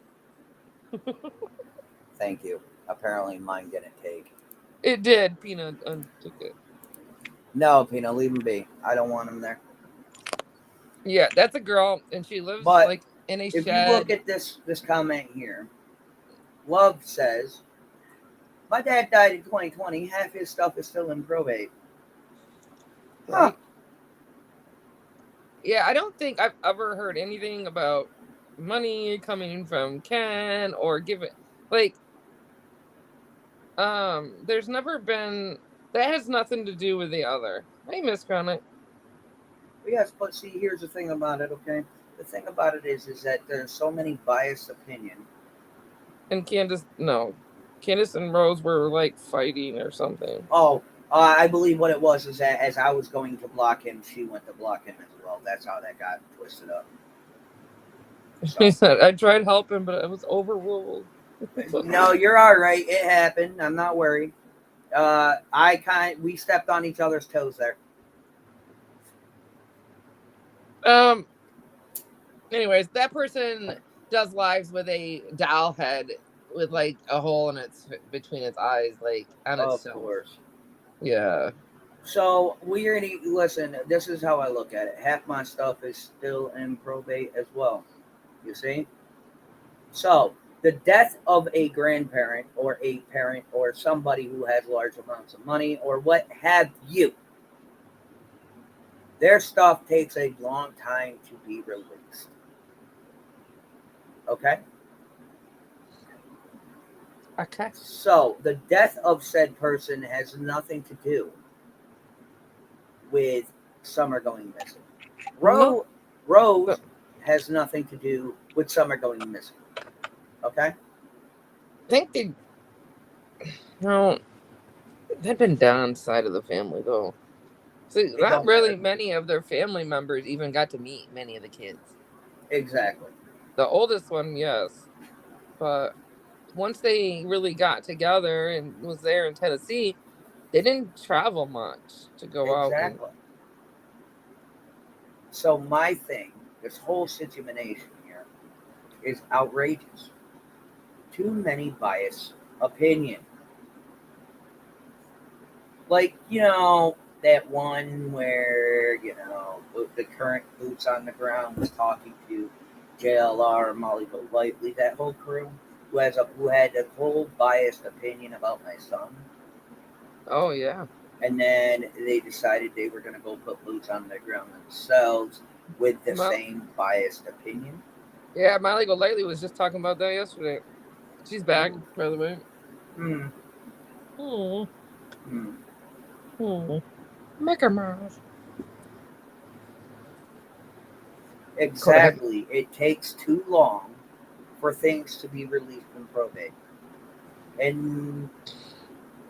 Thank you. Apparently mine didn't take. It did. Pina untook it. No, Pina, leave him be. I don't want him there. Yeah, that's a girl, and she lives in a shed. If you look at this comment here, Love says, my dad died in 2020. Half his stuff is still in probate. Huh. Yeah, I don't think I've ever heard anything about money coming from Ken or giving there's never been that has nothing to do with the other. Hey, Miss Chronic. Yes, but see, here's the thing about it, okay? The thing about it is that there's so many biased opinions. And Candace and Rose were fighting or something. Oh, I believe what it was is that as I was going to block him, she went to block him as well. That's how that got twisted up. So. He said, I tried helping, but I was overruled. No, you're all right. It happened. I'm not worried. We stepped on each other's toes there. Anyways, that person does lives with a doll head with like a hole in its between its eyes, like on Of itself. course. Yeah. So we're gonna listen. This is how I look at it. Half my stuff is still in probate as well. You see. So the death of a grandparent or a parent or somebody who has large amounts of money or what have you, their stuff takes a long time to be released. Okay. Okay. So the death of said person has nothing to do with Summer going missing. No. Rose has nothing to do with Summer going missing. Okay? I think they. No, they'd been downside of the family though. See, It not don't really matter. many of their family members even got to meet many of the kids. Exactly. The oldest one, yes, but once they really got together and was there in Tennessee, they didn't travel much to go out. And, Exactly. So my thing, this whole situation here, is outrageous. Too many biased opinion. Like, that one where, the current boots on the ground was talking to JLR, Molly Golightly, that whole crew, who had a whole biased opinion about my son. oh yeah, And then they decided they were going to go put boots on the ground themselves with the well, same biased opinion. yeah. Miley Golightly was just talking about that yesterday. She's back, Hmm. by the way. Hmm. Hmm. Hmm. Hmm. Mickey Mouse. Go ahead. Exactly. It takes too long for things to be released from probate. And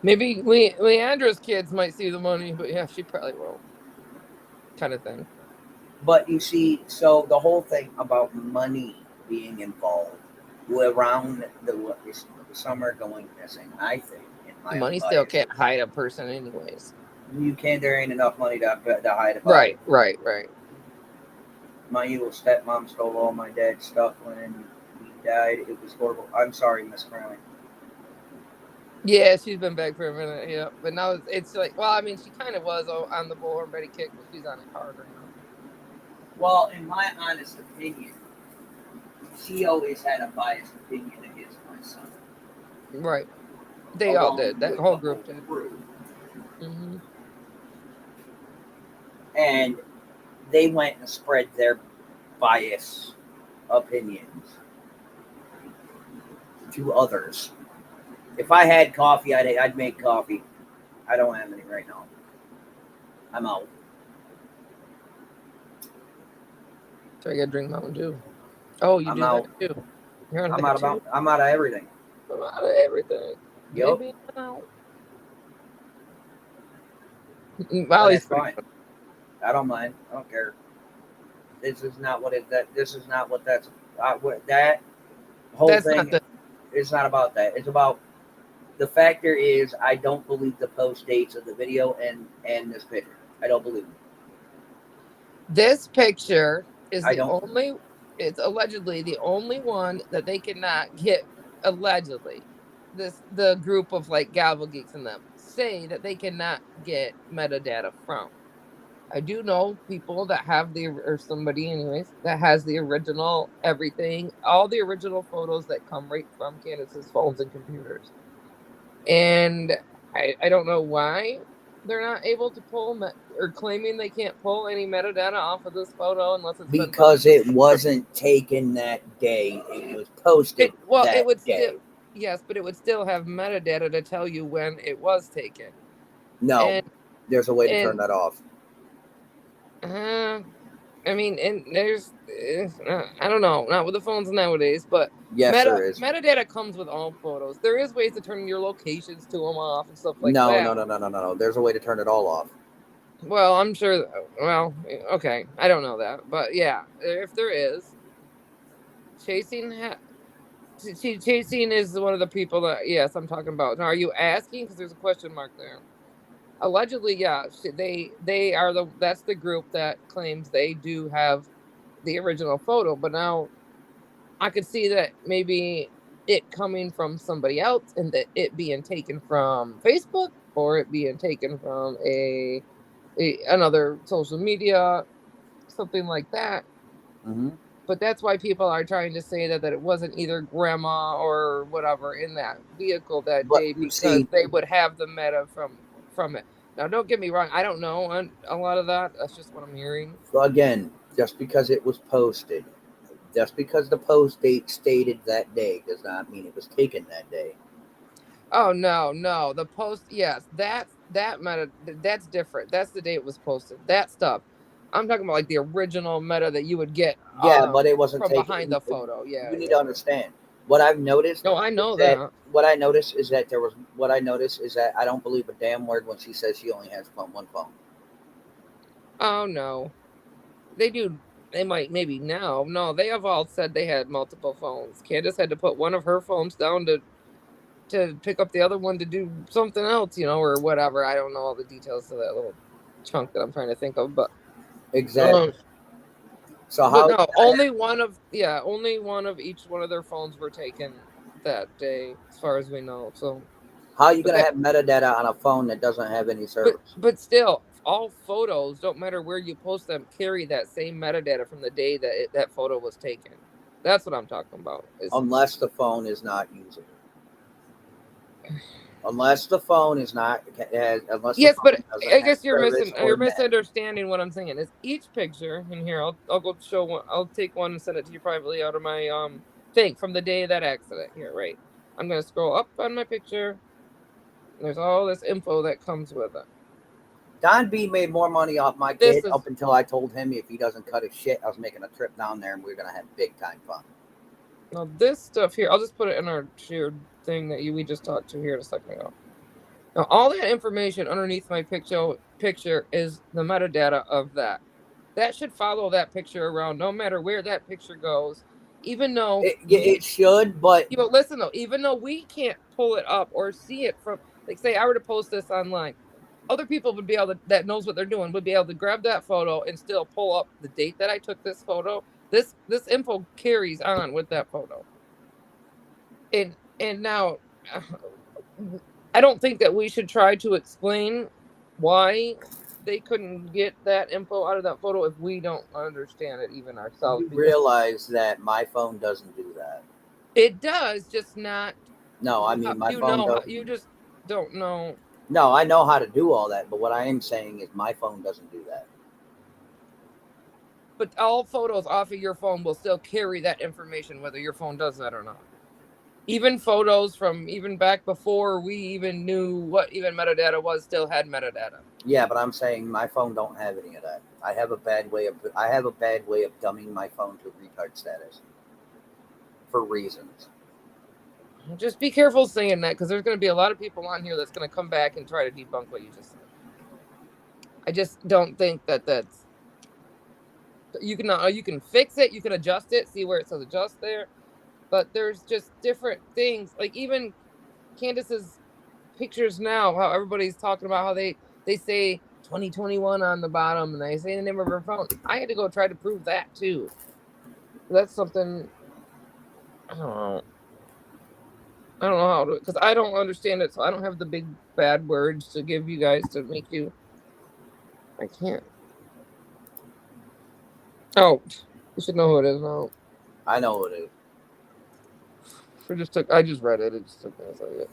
Maybe Leandra's kids might see the money, but yeah, she probably won't. Kind of thing. but you see, so the whole thing about money being involved around the summer going missing, I think, in my own Money still bias, can't hide a person, anyways. you can't. There ain't enough money to hide a body. Right, right, right. My evil stepmom stole all my dad's stuff when he died. It was horrible. I'm sorry, Miss Crowley. Yeah, she's been back for a minute. Yeah, but now it's like, well, I mean, she kind of was on the bullhorn Betty kick, but she's on it harder now. Well, in my honest opinion, she always had a biased opinion against my son, Right. They all along did. That with the whole whole group did. crew. Hmm. And they went and spread their bias opinions to others. If I had coffee, I'd make coffee. I don't have any right now. I'm out. So I got to drink Mountain Dew. Oh, you I'm do that out. too. You're on that too. I'm out of everything. I'm out of everything. Yup. Maybe I'm out. But Molly's that's pretty fine. good. I don't mind. I don't care. This is not what it. That this is not what that's. What that whole That's not thing. the. It's not about that. It's about the factor is I don't believe the post dates of the video and this picture. I don't believe them. This picture is I the don't. only. It's allegedly the only one that they cannot get. Allegedly, the group of like gavel geeks and them say that they cannot get metadata from. I do know people that have or somebody, anyways, that has the original everything, all the original photos that come right from Candace's phones and computers. And I don't know why they're not able to pull or claiming they can't pull any metadata off of this photo unless it's been Because it wasn't taken that day. It was posted it that would still, day. yes, but it would still have metadata to tell you when it was taken. No, And there's a way to turn and that off. uh, I mean, and there's, I don't know, not with the phones nowadays, but Yes, there is. metadata comes with all photos. There is ways to turn your locations to them off and stuff like No, that. no, no, no, no, no, no. There's a way to turn it all off. Well, I'm sure. Well, okay, I don't know that, but yeah, if there is, chasing Chasing is one of the people that, yes, I'm talking about. Now, are you asking? Because there's a question mark there. Allegedly, yeah, they are that's the group that claims they do have the original photo, but now I could see that maybe it coming from somebody else and that it being taken from Facebook or it being taken from another social media, something like that. Mm-hmm. But that's why people are trying to say that it wasn't either grandma or whatever in that vehicle that But day you because see, they would have the meta from it. Now, don't get me wrong, I don't know a lot of that. That's just what I'm hearing. so again, just because it was posted, just because the post date stated that day, does not mean it was taken that day. Oh no, the post, yes, that meta, that's different. That's the day it was posted. That stuff. I'm talking about like the original meta that you would get Yeah, but it wasn't from behind taken. the photo. Yeah, You need to yeah. understand. What I've noticed No, I is know that that. what I noticed is that there was what I noticed is that I don't believe a damn word when she says she only has one phone. Oh no. They do. They might maybe now. No, they have all said they had multiple phones. Candace had to put one of her phones down to pick up the other one to do something else, or whatever. I don't know all the details of that little chunk that I'm trying to think of, but Exactly. um, So but how no, only one of each one of their phones were taken that day, as far as we know. So, are you but gonna that, have metadata on a phone that doesn't have any but service? but still, all photos, don't matter where you post them, carry that same metadata from the day that that photo was taken. That's what I'm talking about. Is Unless the phone is not usable. Unless the phone is not unless the Yes, but phone doesn't I have guess service you're or net. misunderstanding what I'm saying. Is each picture in here? I'll go show one. I'll take one and send it to you privately out of my thing from the day of that accident. Here, right? I'm gonna scroll up on my picture. And there's all this info that comes with it. Don B made more money off my This kid is up until I told him if he doesn't cut his shit, I was making a trip down there and we are gonna have big time fun. now this stuff here. I'll just put it in our shared thing that we just talked to here a second ago. Now all that information underneath my picture is the metadata of that. That should follow that picture around no matter where that picture goes. Even though It should, but listen though, even though we can't pull it up or see it from, like, say I were to post this online, other people would be able to, that knows what they're doing, would be able to grab that photo and still pull up the date that I took this photo. This info carries on with that photo. And now I don't think that we should try to explain why they couldn't get that info out of that photo if we don't understand it even ourselves, you because realize that my phone doesn't do that. it does, just not No, I how mean my phone you doesn't. just don't know. No, I know how to do all that, but what I am saying is my phone doesn't do that. But all photos off of your phone will still carry that information whether your phone does that or not. Even photos from even back before we even knew what even metadata was still had metadata. Yeah, but I'm saying my phone don't have any of that. I have a bad way of dumbing my phone to retard status for reasons. Just be careful saying that, because there's going to be a lot of people on here that's going to come back and try to debunk what you just said. I just don't think that that's you can fix it, you can adjust it, see where it says adjust there, but there's just different things. Like even Candace's pictures now, how everybody's talking about how they say 2021 on the bottom and they say the name of her phone. I had to go try to prove that too. That's something I don't know. I don't know how to, because I don't understand it, so I don't have the big bad words to give you guys to make you. I can't. Oh, you should know who it is now. I know what it is. I just read it. It just took me a second.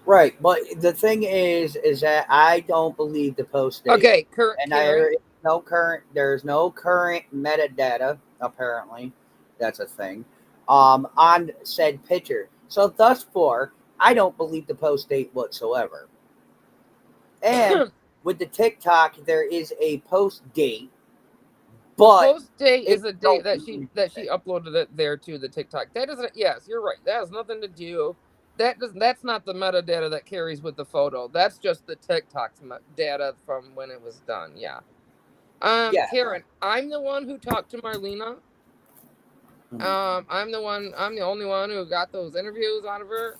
Right, but the thing is that I don't believe the post date, Okay, and Karen. there's no current metadata apparently. That's a thing. On said picture. So thus far, I don't believe the post date whatsoever. And with the TikTok, there is a post date, but Post date it is a date don't that mean she anything. uploaded it there to the TikTok. That doesn't. Yes, you're right. That has nothing to do. That's not the metadata that carries with the photo. That's just the TikTok's data from when it was done. Yeah. Yeah, Karen, I'm the one who talked to Marlena. I'm the only one who got those interviews out of her,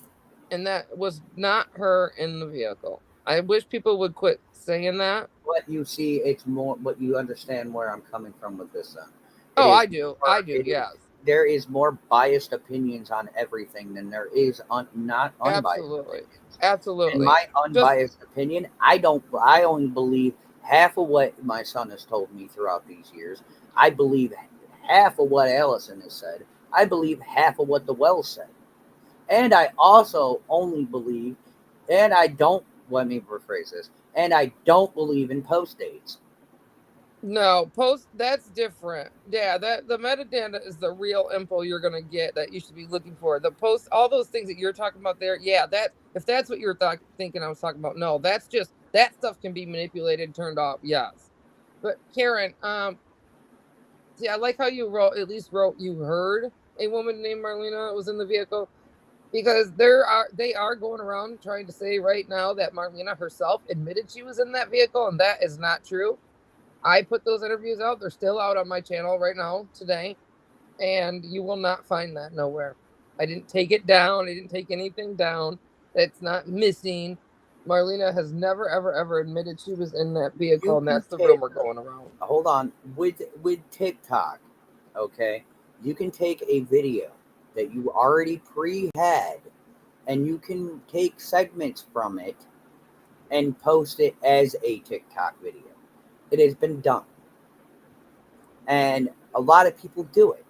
and that was not her in the vehicle. I wish people would quit saying that. What you see, it's more. What you understand where I'm coming from with this. It Oh, is I do. I more. do. It is. Yes. There is more biased opinions on everything than there is not unbiased Absolutely. opinions. In Absolutely. my Just unbiased opinion, I don't. I only believe half of what my son has told me throughout these years. I believe half of what Allison has said. I believe half of what the Wells said. And I also only believe, and I don't, let me rephrase this, and I don't believe in post dates. no post. That's different. Yeah, that the metadata is the real info you're gonna get that you should be looking for. The post, all those things that you're talking about there. Yeah, that if that's what you're thinking, I was talking about. No, that's just that stuff can be manipulated, turned off. Yes, but Karen, see, I like how you wrote. At least wrote you heard a woman named Marlena was in the vehicle because they are going around trying to say right now that Marlena herself admitted she was in that vehicle, and that is not true. I put those interviews out. They're still out on my channel right now today, and you will not find that nowhere. I didn't take it down. I didn't take anything down. It's not missing. Marlena has never, ever, ever admitted she was in that You vehicle, and can that's the take, rumor going around. hold on, with TikTok, okay, you can take a video that you already pre-had and you can take segments from it and post it as a TikTok video. It has been done. And a lot of people do it.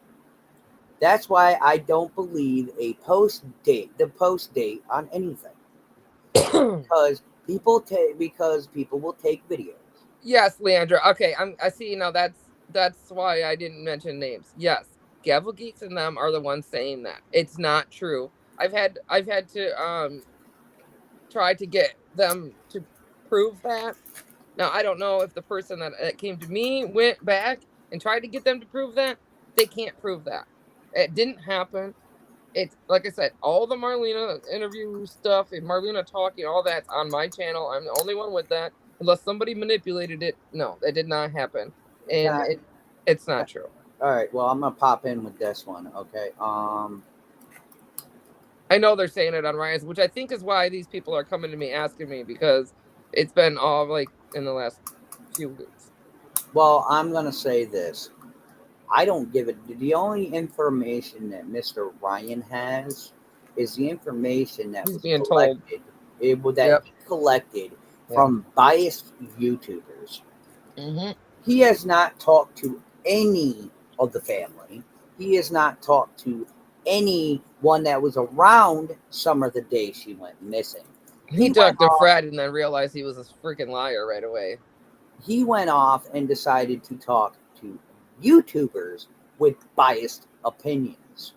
That's why I don't believe the post date on anything. Because because people will take videos. Yes, Leandra. Okay, I see now that's why I didn't mention names. Yes. Gavel Geeks and them are the ones saying that. It's not true. I've had to try to get them to prove that. Now I don't know if the person that came to me went back and tried to get them to prove that. They can't prove that. It didn't happen. It's like I said, all the Marlena interview stuff and Marlena talking, all that's on my channel. I'm the only one with that. Unless somebody manipulated it, no, that did not happen, Can and I, it's not true. all right, well, I'm gonna pop in with this one, okay? I know they're saying it on Ryan's, which I think is why these people are coming to me asking me because it's been all like in the last few weeks. Well, I'm gonna say this. I don't give it. The only information that Mr. Ryan has is the information that He's was being told. collected. That Yep. he collected Yeah. from biased YouTubers. Hmm. He has not talked to any of the family. He has not talked to anyone that was around Summer the day she went missing. He He went talked to off. Fred and then realized he was a freaking liar right away. He went off and decided to talk to YouTubers with biased opinions.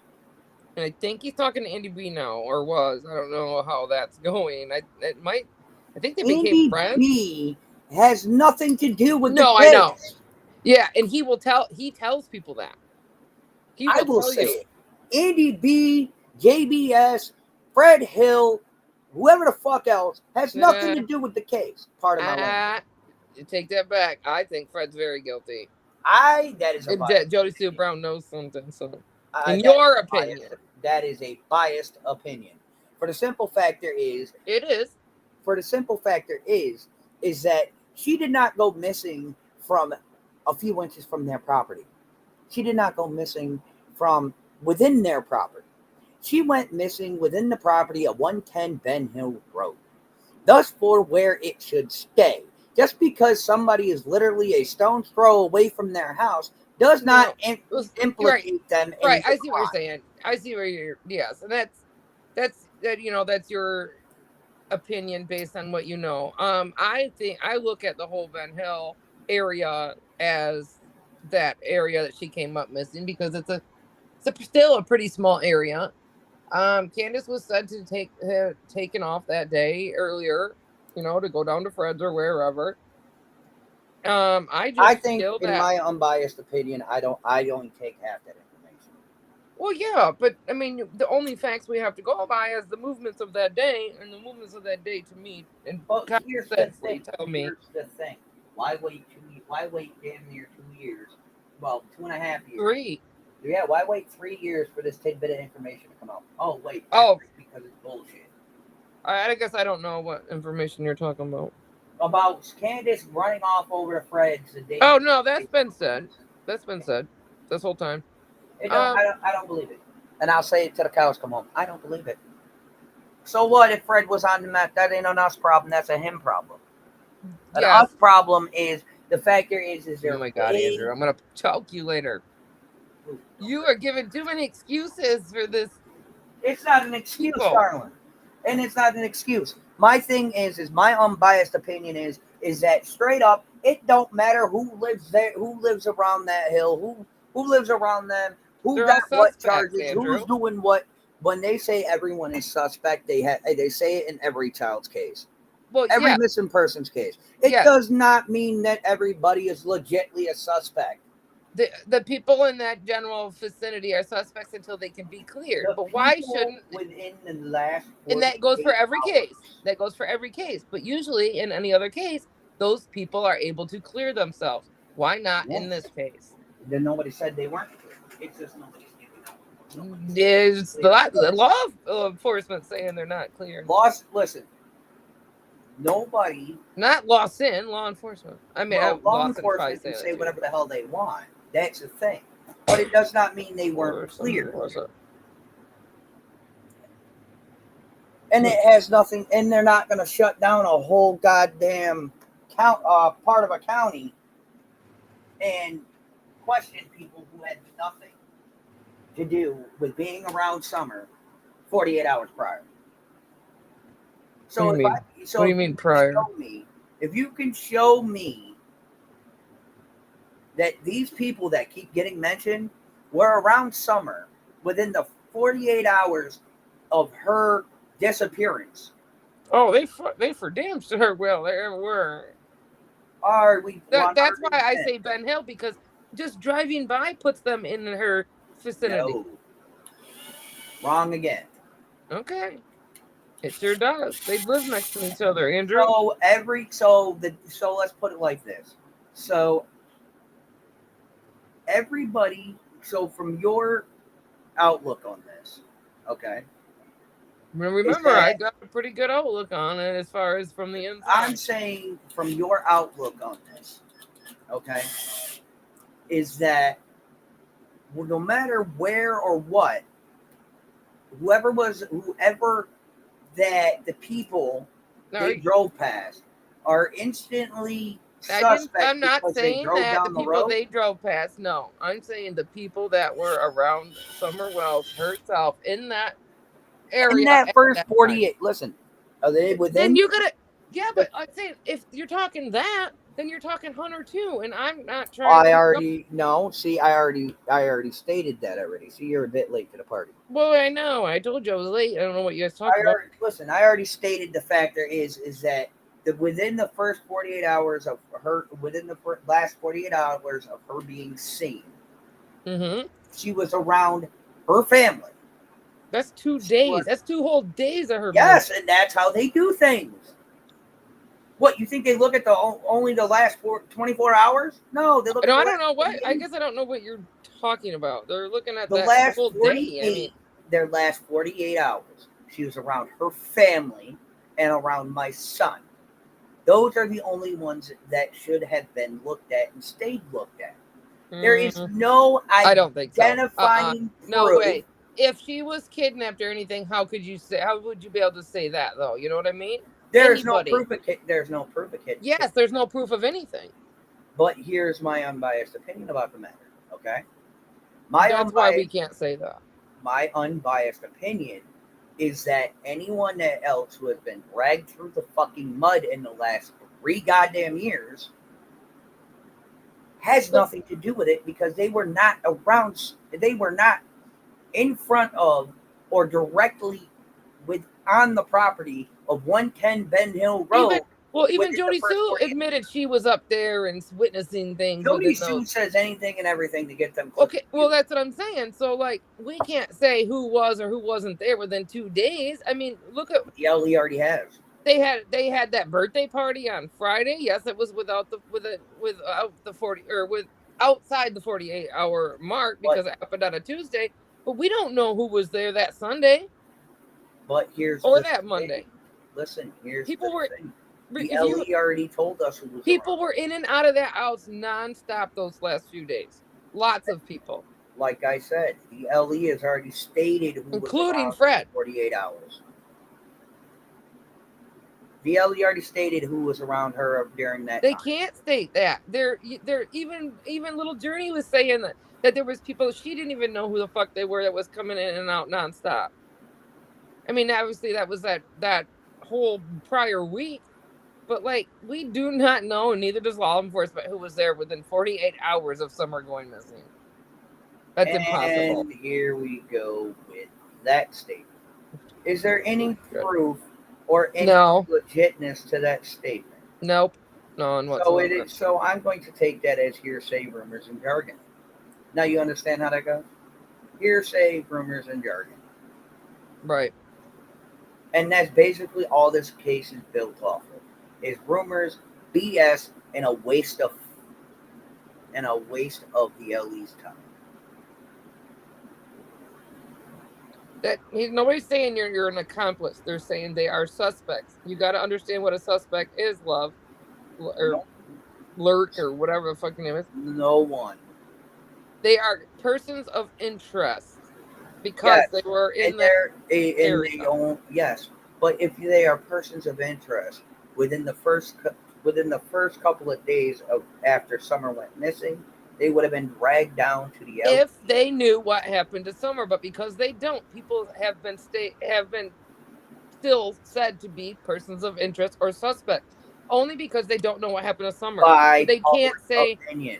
And I think he's talking to Andy B now, or was. I don't know how that's going. It might. I think they became Andy friends. B has nothing to do with the No, I know. case. Yeah, and he will tell. He tells people that. He I will will tell say you. it. Andy B, JBS, Fred Hill, whoever the fuck else has nothing Nah, to do with the case. Pardon my language. you take that back. I think Fred's very guilty. That is a And biased Jody Sue opinion. Brown knows something. So, in That is your a biased. opinion, That is a biased opinion. For the simple factor is, it is. for the simple factor is that she did not go missing from a few inches from their property. She did not go missing from within their property. She went missing within the property at 110 Ben Hill Road. Thus, for where it should stay. Just because somebody is literally a stone's throw away from their house does not No, right, implicate them right. in the I see what you're crime. saying. I see where you're. Yes, and that's your opinion based on what you know. I think I look at the whole Van Hill area as that area that she came up missing because still a pretty small area. Candace was said to taken off that day earlier, to go down to Fred's or wherever. I I just think, feel in that. my unbiased opinion, I don't. I only take half that information. Well, yeah, but I mean, the only facts we have to go by is the movements of that day, and the movements of that day to me and But common here's the sense thing. tell me. Here's the thing. Why wait 2? Why wait damn near 2 years? Well, 2.5 years. Three. Yeah, why wait 3 years for this tidbit of information to come out? Oh, wait. Oh. Because it's bullshit. I guess I don't know what information you're talking about. About Candace running off over to Fred's the day. Oh no, that's been said. That's been said this whole time. I don't believe it. And I'll say it till the cows come home. I don't believe it. So what if Fred was on the meth? That ain't an us problem. That's a him problem. An Yes. us problem is the factor is there. Oh my God, Andrew, I'm gonna choke you later. You are giving too many excuses for this. It's not an excuse, People. darling. And it's not an excuse. My thing is my unbiased opinion is that straight up, it don't matter who lives there, who lives around that hill, who lives around them, who They're got all what suspects, charges, Andrew. who's doing what. When they say everyone is suspect, they say it in every child's case. Well, every yeah. missing person's case. It Yeah. does not mean that everybody is legitly a suspect. The people in that general vicinity are suspects until they can be cleared. The But why people shouldn't? within the last And that goes for 48 every hours. case. That goes for every case. But usually, in any other case, those people are able to clear themselves. Why not in this case? Then nobody said they weren't clear. It's just nobody's giving up. There's the law enforcement saying they're not clear. Listen. Nobody. Not Lawson, law enforcement. I mean, Well, law Lawson enforcement can say whatever the hell they want. That's the thing. But it does not mean they weren't clear. And it has nothing, and they're not going to shut down a whole goddamn part of a county and question people who had nothing to do with being around Summer 48 hours prior. So what do you mean prior? If you can show me that these people that keep getting mentioned were around Summer within the 48 hours of her disappearance. Oh, they for damn sure will. They were. That's why I say Ben Hill, because just driving by puts them in her vicinity. No. Wrong again. Okay. It sure does. They live next to each other, Andrew. So let's put it like this. So everybody, from your outlook on this, okay? Remember, I got a pretty good outlook on it as far as from the inside. I'm saying from your outlook on this, okay, is that no matter where or what, whoever that the people they drove past are instantly suspect. I'm not saying that the people they drove past. No, I'm saying the people that were around Summer Wells herself in that area. In that first 48, listen, are they within? Then you gotta, but I'm saying if you're talking that, then you're talking Hunter too, and I'm not trying. I already stated that already. See, you're a bit late to the party. Well, I know. I told you I was late. I don't know what you guys talking about. Listen, I already stated the factor is that within the first 48 hours of her, within the last 48 hours of her being seen, she was around her family. That's 2 days. That's 2 whole days of her. Yes, and that's how they do things. What, you think they look at only the last 24 hours? No, they look. No, I don't know what. I guess I don't know what you're talking about. They're looking at the that last whole 48. Day. I mean, their last 48 hours. She was around her family and around my son. Those are the only ones that should have been looked at and stayed looked at. There is no I don't think so. Identifying No proof. way. If she was kidnapped or anything, how would you be able to say that though? You know what I mean? There's no proof of it. Yes, there's no proof of anything. But here's my unbiased opinion about the matter. Okay, that's why we can't say that. My unbiased opinion is that anyone else who has been dragged through the fucking mud in the last 3 goddamn years has nothing to do with it, because they were not around. They were not in front of or directly on the property of 110 Ben Hill Road. Even Jody Sue admitted she was up there and witnessing things. Jody Sue says anything and everything to get them close. Okay, well, that's what I'm saying. So, we can't say who was or who wasn't there within 2 days. I mean, look at. Yeah, he already has. They had that birthday party on Friday. Yes, it was without the 40 or with outside the 48-hour mark because it happened on a Tuesday, but we don't know who was there that Sunday But here's or the that thing. Monday. Listen, here's People the were thing. if The you LE already told us who was people around. were in and out of that house nonstop those last few days. Lots of people, Like I said, the LE has already stated who was including around Fred. for 48 hours. The LE already stated who was around her during that They time. can't state that. They're even Little Journey was saying that there was people she didn't even know who the fuck they were that was coming in and out nonstop. I mean, obviously that was that whole prior week, but like we do not know, and neither does law enforcement, who was there within 48 hours of Summer going missing. That's impossible. And here we go with that statement. Is there any proof or any No, legitness to that statement? nope, none So whatsoever. So I'm going to take that as hearsay, rumors, and jargon. Now you understand how that goes? Hearsay, rumors, and jargon. Right. And that's basically all this case is built off of. Is rumors, BS, and a waste of the LE's time. That nobody's saying you're an accomplice. They're saying they are suspects. You got to understand what a suspect is, love, or No, lurk, or whatever the fucking name is. no one. They are persons of interest because Yes, they were in and the they area. own, yes, but if they are persons of interest within the first couple of days of after Summer went missing, they would have been dragged down to the If they knew what happened to Summer, but because they don't, people have been still said to be persons of interest or suspects, only because they don't know what happened to Summer. by They public can't say opinion.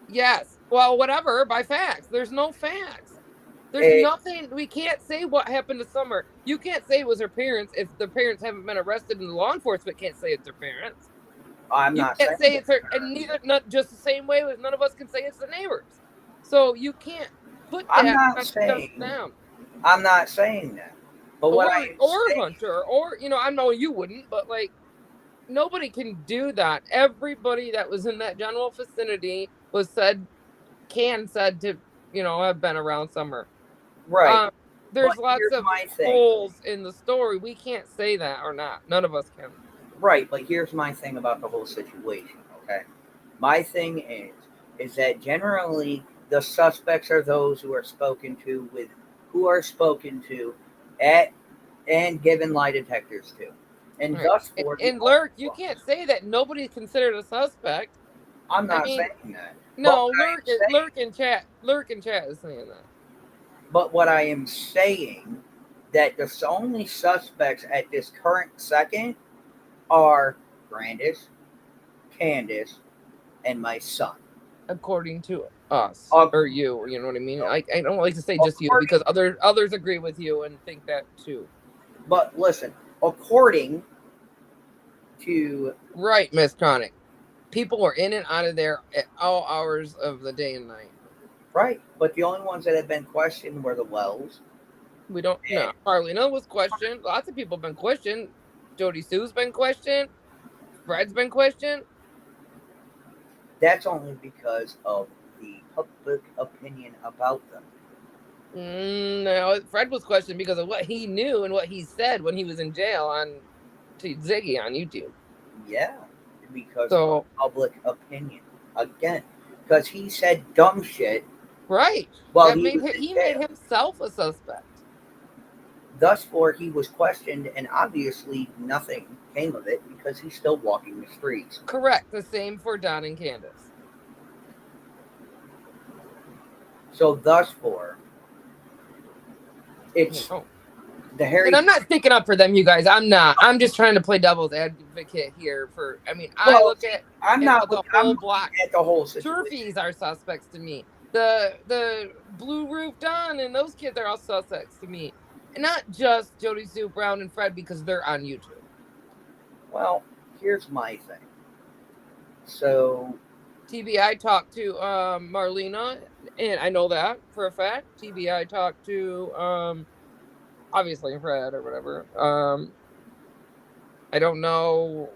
yes. Well, whatever, by facts. There's no facts. There's Eh, nothing. We can't say what happened to Summer. You can't say it was her parents if the parents haven't been arrested, and the law enforcement can't say it's their parents. I'm You not can't saying say that it's her, and neither, not just the same way as none of us can say it's the neighbors. So you can't put I'm that not on just saying them, I'm not saying that. But what I am or saying, Hunter, or I know you wouldn't, but like nobody can do that. Everybody that was in that general vicinity was said to have been around Summer. right? Um, there's But lots here's of my thing. holes in the story. We can't say that or not. None of us can. Right, but here's my thing about the whole situation, okay? My thing is that generally the suspects are those who are spoken to at and given lie detectors to. And Right. thus for the And only Lurk, you ones. can't say that nobody's considered a suspect. I'm I not mean, saying that. But no, what I am saying Lurk in chat is saying that. but what I am saying that the only suspects at this current second are Brandis, Candace, and my son. According to us Ac- or you, or you know what I mean. I don't like to say just you According, because others agree with you and think that too. but listen, according to Right, Miss Chronic. People were in and out of there at all hours of the day and night. right, but the only ones that have been questioned were the Wells. We don't know. Marlena was questioned. Lots of people have been questioned. Jody Sue's been questioned. Fred's been questioned. That's only because of the public opinion about them. No, Fred was questioned because of what he knew and what he said when he was in jail to Ziggy on YouTube. Yeah, because So of public opinion. Again, because he said dumb shit right, while that he made was in he made jail. himself a suspect. Thus, for he was questioned, and obviously nothing came of it because he's still walking the streets. Correct. The same for Don and Candace. So, thus, for it's Oh. the Harry. And I'm not sticking up for them, you guys. I'm not. I'm just trying to play devil's advocate here. I Well, look see, at I'm the not. I'm whole looking block. at the whole situation. Turfies are suspects to me. The Blue Roof Don and those kids are all suspects to me. And not just Jody Sue, Brown, and Fred because they're on YouTube. Well, here's my thing. So, TBI talked to Marlena, and I know that for a fact. TBI talked to obviously Fred or whatever. I don't know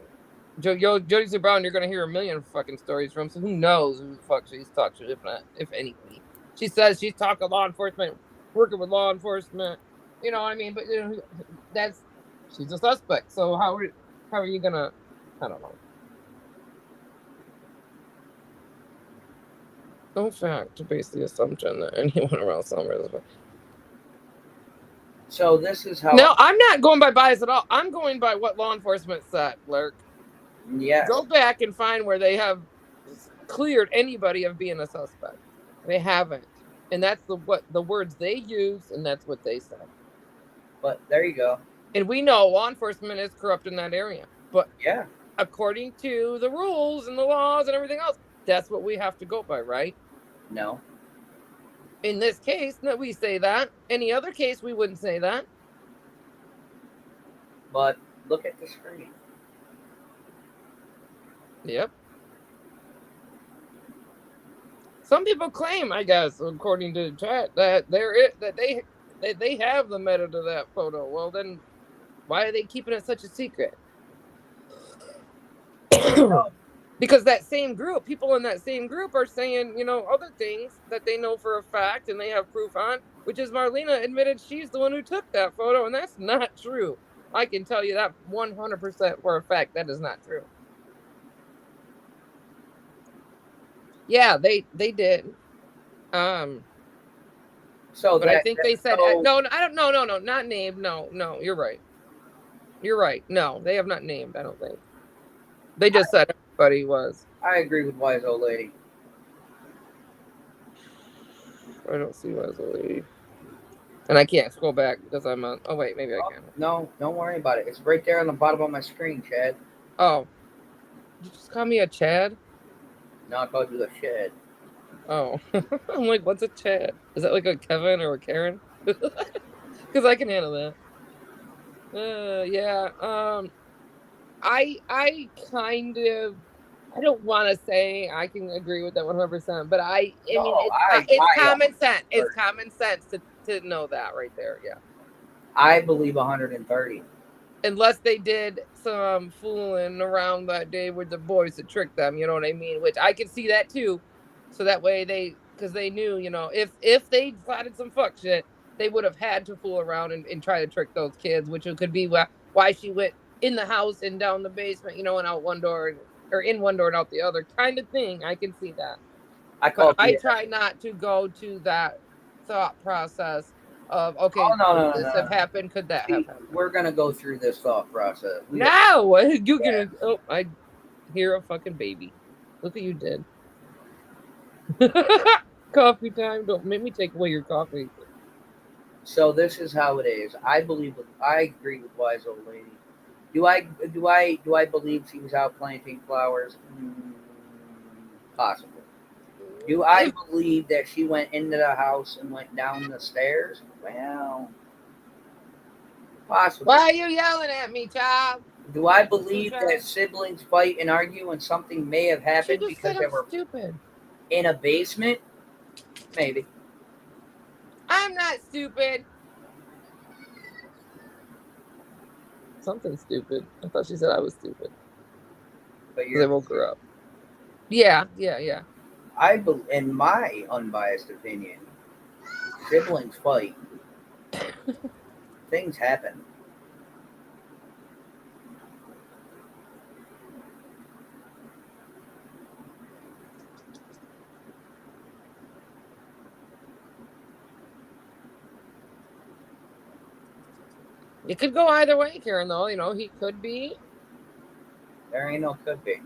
Jody Sue Brown, you're gonna hear a million fucking stories from. So who knows who the fuck she's talked to, if anybody. She says she's talked to law enforcement, working with law enforcement. You know what I mean? But she's a suspect. So how are you gonna? I don't know. No fact to base the assumption that anyone around Summer is. So this is how. No, I'm not going by bias at all. I'm going by what law enforcement said, Lurk. Yes. Go back and find where they have cleared anybody of being a suspect. They haven't. And that's the words they use, and that's what they said. But there you go. And we know law enforcement is corrupt in that area. But yeah, according to the rules and the laws and everything else, that's what we have to go by, right? No. In this case, no, we say that. Any other case, we wouldn't say that. But look at the screen. Yep. Some people claim, I guess, according to the chat, that they have the meta to that photo. Well, then why are they keeping it such a secret? Because that same group, people in that same group are saying, other things that they know for a fact and they have proof on, which is Marlena admitted she's the one who took that photo, and that's not true. I can tell you that 100% for a fact that is not true. Yeah, they did. So, but I think they said no. I don't. No, not named. No, you're right. You're right. No, they have not named. I don't think. They just said everybody was. I agree with Wise Old Lady. I don't see Wise Old Lady, and I can't scroll back because I'm on. Oh wait, maybe I can. No, don't worry about it. It's right there on the bottom of my screen, Chad. Oh, did you just call me a Chad? No, I called you a Chad. Oh, I'm like, what's a Chad? Is that like a Kevin or a Karen? Because I can handle that. Yeah. I kind of, I don't want to say I can agree with that 100%, but it's common sense. It's common sense to know that right there. Yeah. I believe 130. Unless they did some fooling around that day with the boys to trick them, you know what I mean? Which I can see that too. So that way because they knew, if they plotted some fuck shit, they would have had to fool around and try to trick those kids, which could be why she went in the house and down the basement, and out one door, or in one door and out the other kind of thing. I can see that. I try not to go to that thought process of, okay, could this have happened? Could that have happened? We're going to go through this thought process. No! You're going to... Oh, I hear a fucking baby. Look what you did. Coffee time. Don't make me take away your coffee. So this is how it is. I agree with Wise Old Lady. Do I believe she was out planting flowers? Possible. Do I believe that she went into the house and went down the stairs? Well, possible. Why are you yelling at me, child? Do I believe that siblings fight and argue and something may have happened because they were stupid in a basement? Maybe. I'm not stupid. Something stupid. I thought she said I was stupid. But I woke her up. Yeah. In my unbiased opinion, siblings fight. Things happen. It could go either way, Karen, though. He could be. There ain't no could be.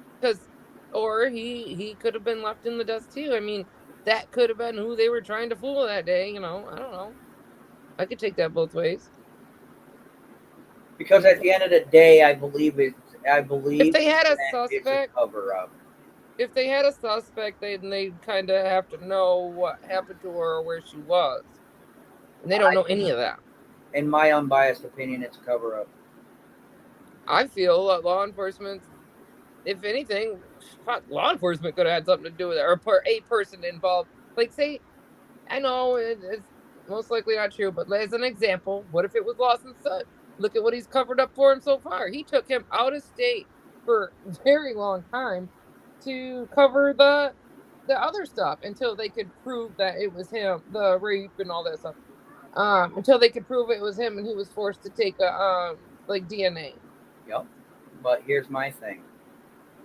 Or he could have been left in the dust, too. I mean, that could have been who they were trying to fool that day. I don't know. I could take that both ways. Because at the end of the day, I believe if they had a suspect, cover up. If they had a suspect, they kind of have to know what happened to her or where she was. And they don't know any of that. In my unbiased opinion, it's a cover up. I feel that law enforcement, if anything, law enforcement could have had something to do with it, or a person involved. Like, say, I know it's most likely not true, but as an example, what if it was Lawson's son? Look at what he's covered up for him so far. He took him out of state for a very long time to cover the other stuff until they could prove that it was him, the rape and all that stuff. Until they could prove it was him, and he was forced to take a like DNA. Yep. But here's my thing.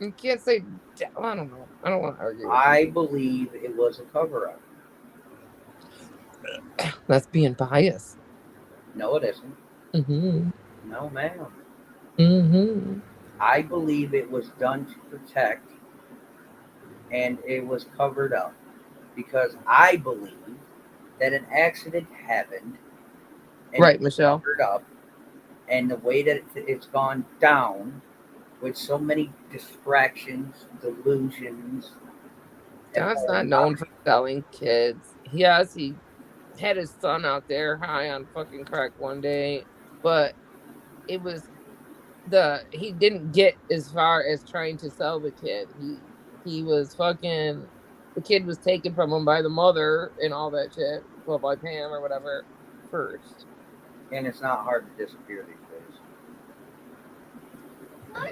You can't say I don't know. I don't want to argue with I believe it was a cover-up. you. That's being biased. No, it isn't. Mm-hmm. No, ma'am. Mm-hmm. I believe it was done to protect, and it was covered up because I believe that an accident happened, and Right, it was Michelle. covered up, and the way that it's gone down with so many distractions, delusions. God's not known for selling kids. Yes, he had his son out there high on fucking crack one day, but it was he didn't get as far as trying to sell the kid. He was fucking the kid was taken from him by the mother and all that shit. Well, by Pam or whatever first. And it's not hard to disappear these days.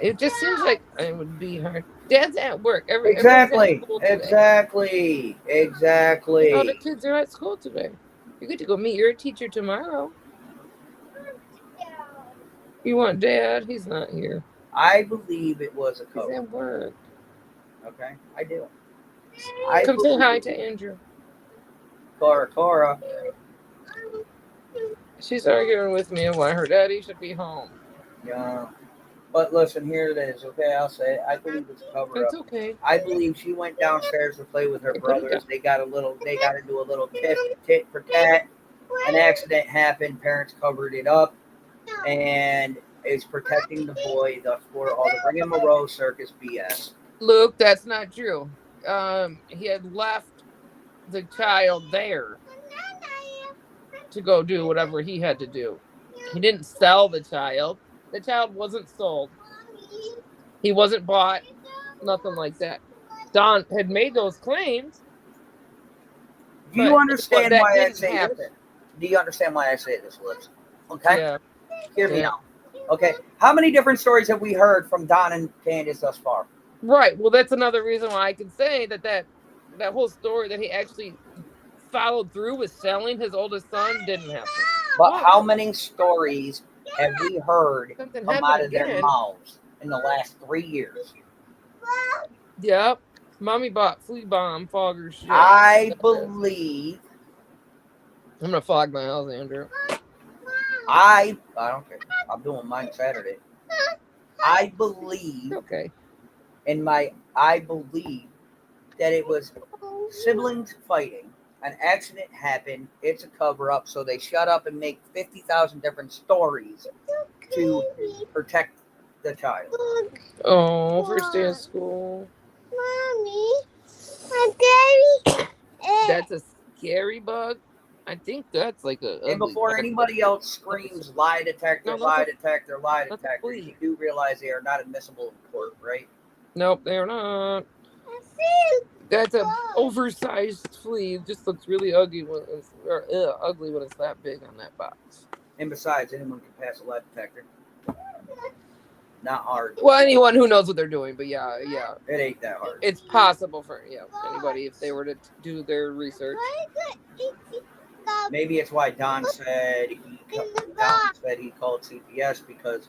It just seems like it would be hard. Dad's at work. Everyone's Exactly. at school today. Exactly. All the kids are at school today. You get to go meet your teacher tomorrow. You want Dad? He's not here. I believe it was a He's cover. at work. Okay, I do. Come say hi to Andrew. Cora. She's arguing with me why her daddy should be home. Yeah. But listen, here it is. Okay, I'll say it. I believe it's a cover It's up. okay. I believe she went downstairs to play with her You put it brothers. down. They got into a little tit for tat. An accident happened. Parents covered it up, and is protecting the boy. Thus, for all the rigmarole circus BS. Luke, that's not true. He had left the child there to go do whatever he had to do. He didn't sell the child. The child wasn't sold. He wasn't bought. Nothing like that. Don had made those claims. Do you understand that why I didn't say happen. this? Do you understand why I say this, Liz? Okay? Yeah. Hear me Yeah. out. Okay? How many different stories have we heard from Don and Candace thus far? Right. Well, that's another reason why I can say that whole story that he actually followed through with selling his oldest son didn't happen. But What? how many stories have we heard Something come happened out of their again. mouths in the last 3 years? Yep. Mommy bought flea bomb fogger shit. I believe. I'm gonna fog my house, Andrew. I don't care. I'm doing mine Saturday. I believe Okay. I believe that it was siblings fighting. An accident happened. It's a cover up, so they shut up and make 50,000 different stories to protect the child. Oh, first day of school. Mommy, I'm That's a scary bug. I think that's like a. And before anybody else screams lie detector, lie detector, lie detector, you do realize they are not admissible in court, right? Nope, they're not. That's a oversized flea. It just looks really ugly when it's that big on that box. And besides, anyone can pass a lie detector. Not hard. Well, anyone who knows what they're doing, but yeah. It ain't that hard. It's possible for anybody if they were to do their research. Maybe it's why Don said he called CPS because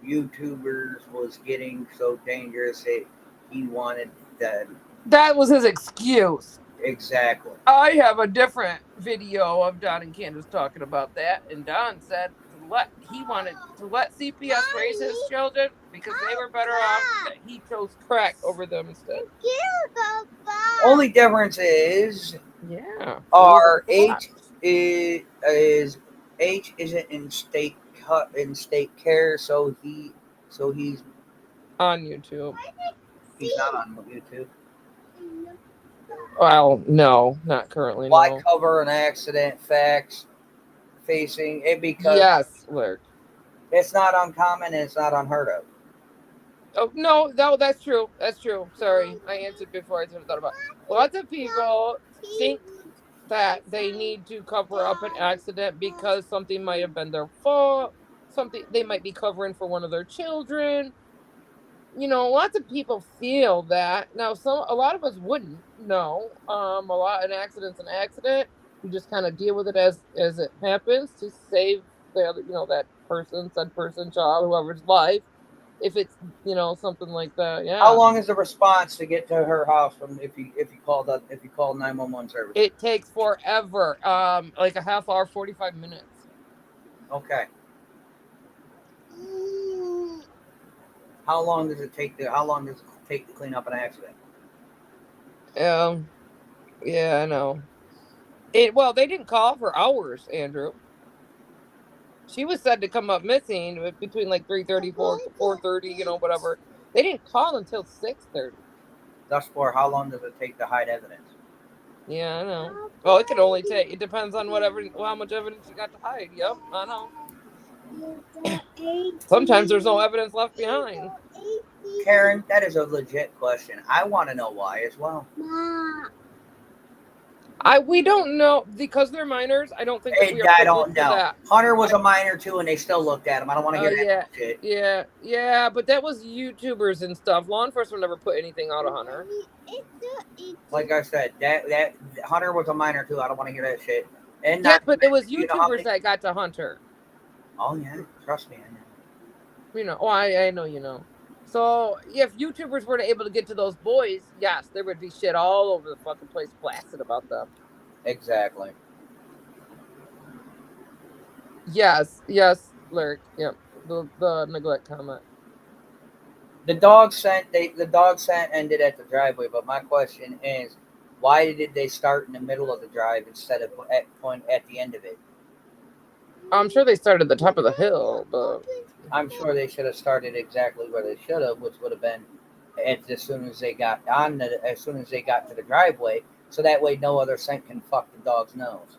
YouTubers was getting so dangerous that he wanted them. That was his excuse. Exactly. I have a different video of Don and Candace talking about that, and Don said he wanted to let CPS raise his children because they were better off. That he chose crack over them instead. Only difference is our H isn't in state care, so he's on YouTube. He's not on YouTube. Well, no, not currently. Why no. cover an accident facts facing it because yes, Lurk. It's not uncommon and it's not unheard of. Oh no, that's true. That's true. Sorry, I answered before I thought about it. Lots of people think that they need to cover up an accident because something might have been their fault. something they might be covering for one of their children. You know, lots of people feel that. Now, a lot of us wouldn't know. An accident's an accident. You just kind of deal with it as it happens to save the other, that said person, child, whoever's life. If it's something like that, yeah. How long is the response to get to her house from if you call 911 service? It takes forever. Like a half hour, 45 minutes. Okay. How long does it take to clean up an accident? Yeah, I know. Well, they didn't call for hours, Andrew. She was said to come up missing between like 3:30, 4:30, whatever. They didn't call until 6:30. Thus far, how long does it take to hide evidence? Yeah, I know. Well, it could only take. It depends on how much evidence you got to hide. Yep, I know. Sometimes there's no evidence left behind. Karen, that is a legit question. I want to know why as well. We don't know because they're minors. I don't think that we are. I don't know. That. Hunter was a minor too, and they still looked at him. I don't want to hear that shit. Yeah, but that was YouTubers and stuff. Law enforcement never put anything out of Hunter. Like I said, that Hunter was a minor too. I don't want to hear that shit. And but it was YouTubers that got to Hunter. Oh yeah, trust me, I know. I know you know. So if YouTubers were able to get to those boys, yes, there would be shit all over the fucking place blasted about them. Exactly. Yes, Lurk. Yep. The neglect comment. The dog scent ended at the driveway, but my question is, why did they start in the middle of the drive instead of at the end of it? I'm sure they started at the top of the hill, but I'm sure they should have started exactly where they should have, which would have been as soon as they got to the driveway, so that way no other scent can fuck the dog's nose.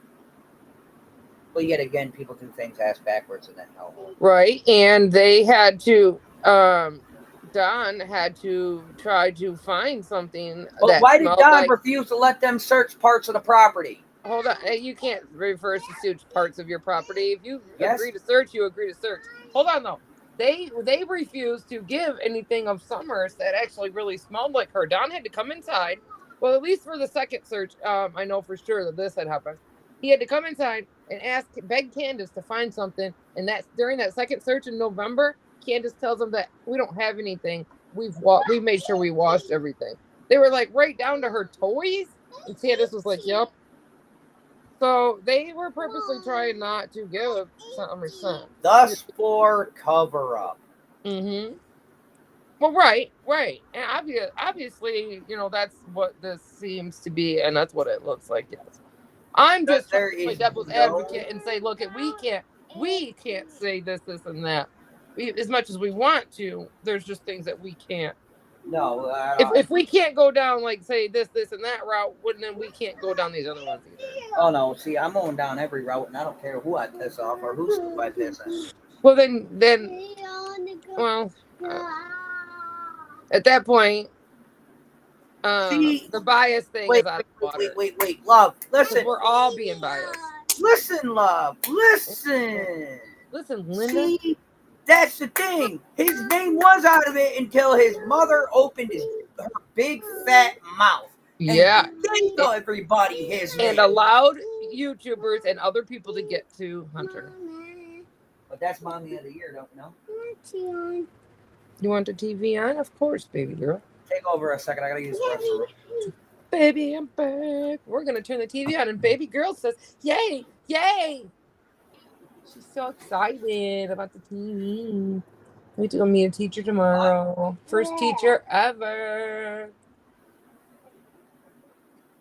But yet again, people do things ass backwards in that hellhole. Right, and they had to. Don had to try to find something. But why did Don refuse to let them search parts of the property? Hold on, you can't reverse to search parts of your property. If you agree to search, you agree to search. Hold on though. They refused to give anything of Summers that actually really smelled like her. Don had to come inside. Well, at least for the second search, I know for sure that this had happened. He had to come inside and beg Candace to find something. And that's during that second search in November. Candace tells them that we don't have anything. We've made sure we washed everything. They were like right down to her toys, and Candace was like, "Yep." So they were purposely trying not to give Summers scent. Thus for cover up. Mm-hmm. Well, right, and obviously, that's what this seems to be, and that's what it looks like. Yes, I'm just trying to play devil's advocate and say, look, we can't say this, and that. As much as we want to, there's just things that we can't. No. If we can't go down, like, say, this, and that route, then we can't go down these other ones either. Oh, no. See, I'm going down every route, and I don't care who I piss off or who's I piss off. Well, at that point, the bias thing is out of the water. Wait, love, listen. We're all being biased. Listen, love, listen. Listen, Linda. See, that's the thing. His name was out of it until his mother opened her big fat mouth. Yeah. And then tell everybody his name. And allowed YouTubers and other people to get to Hunter. But that's Mommy of the Year, don't you know? You want the TV on? Of course, baby girl. Take over a second. I gotta use the restroom. Baby, I'm back. We're gonna turn the TV on, and baby girl says, "Yay, yay!" She's so excited about the TV. We have to go meet a teacher tomorrow. First teacher ever.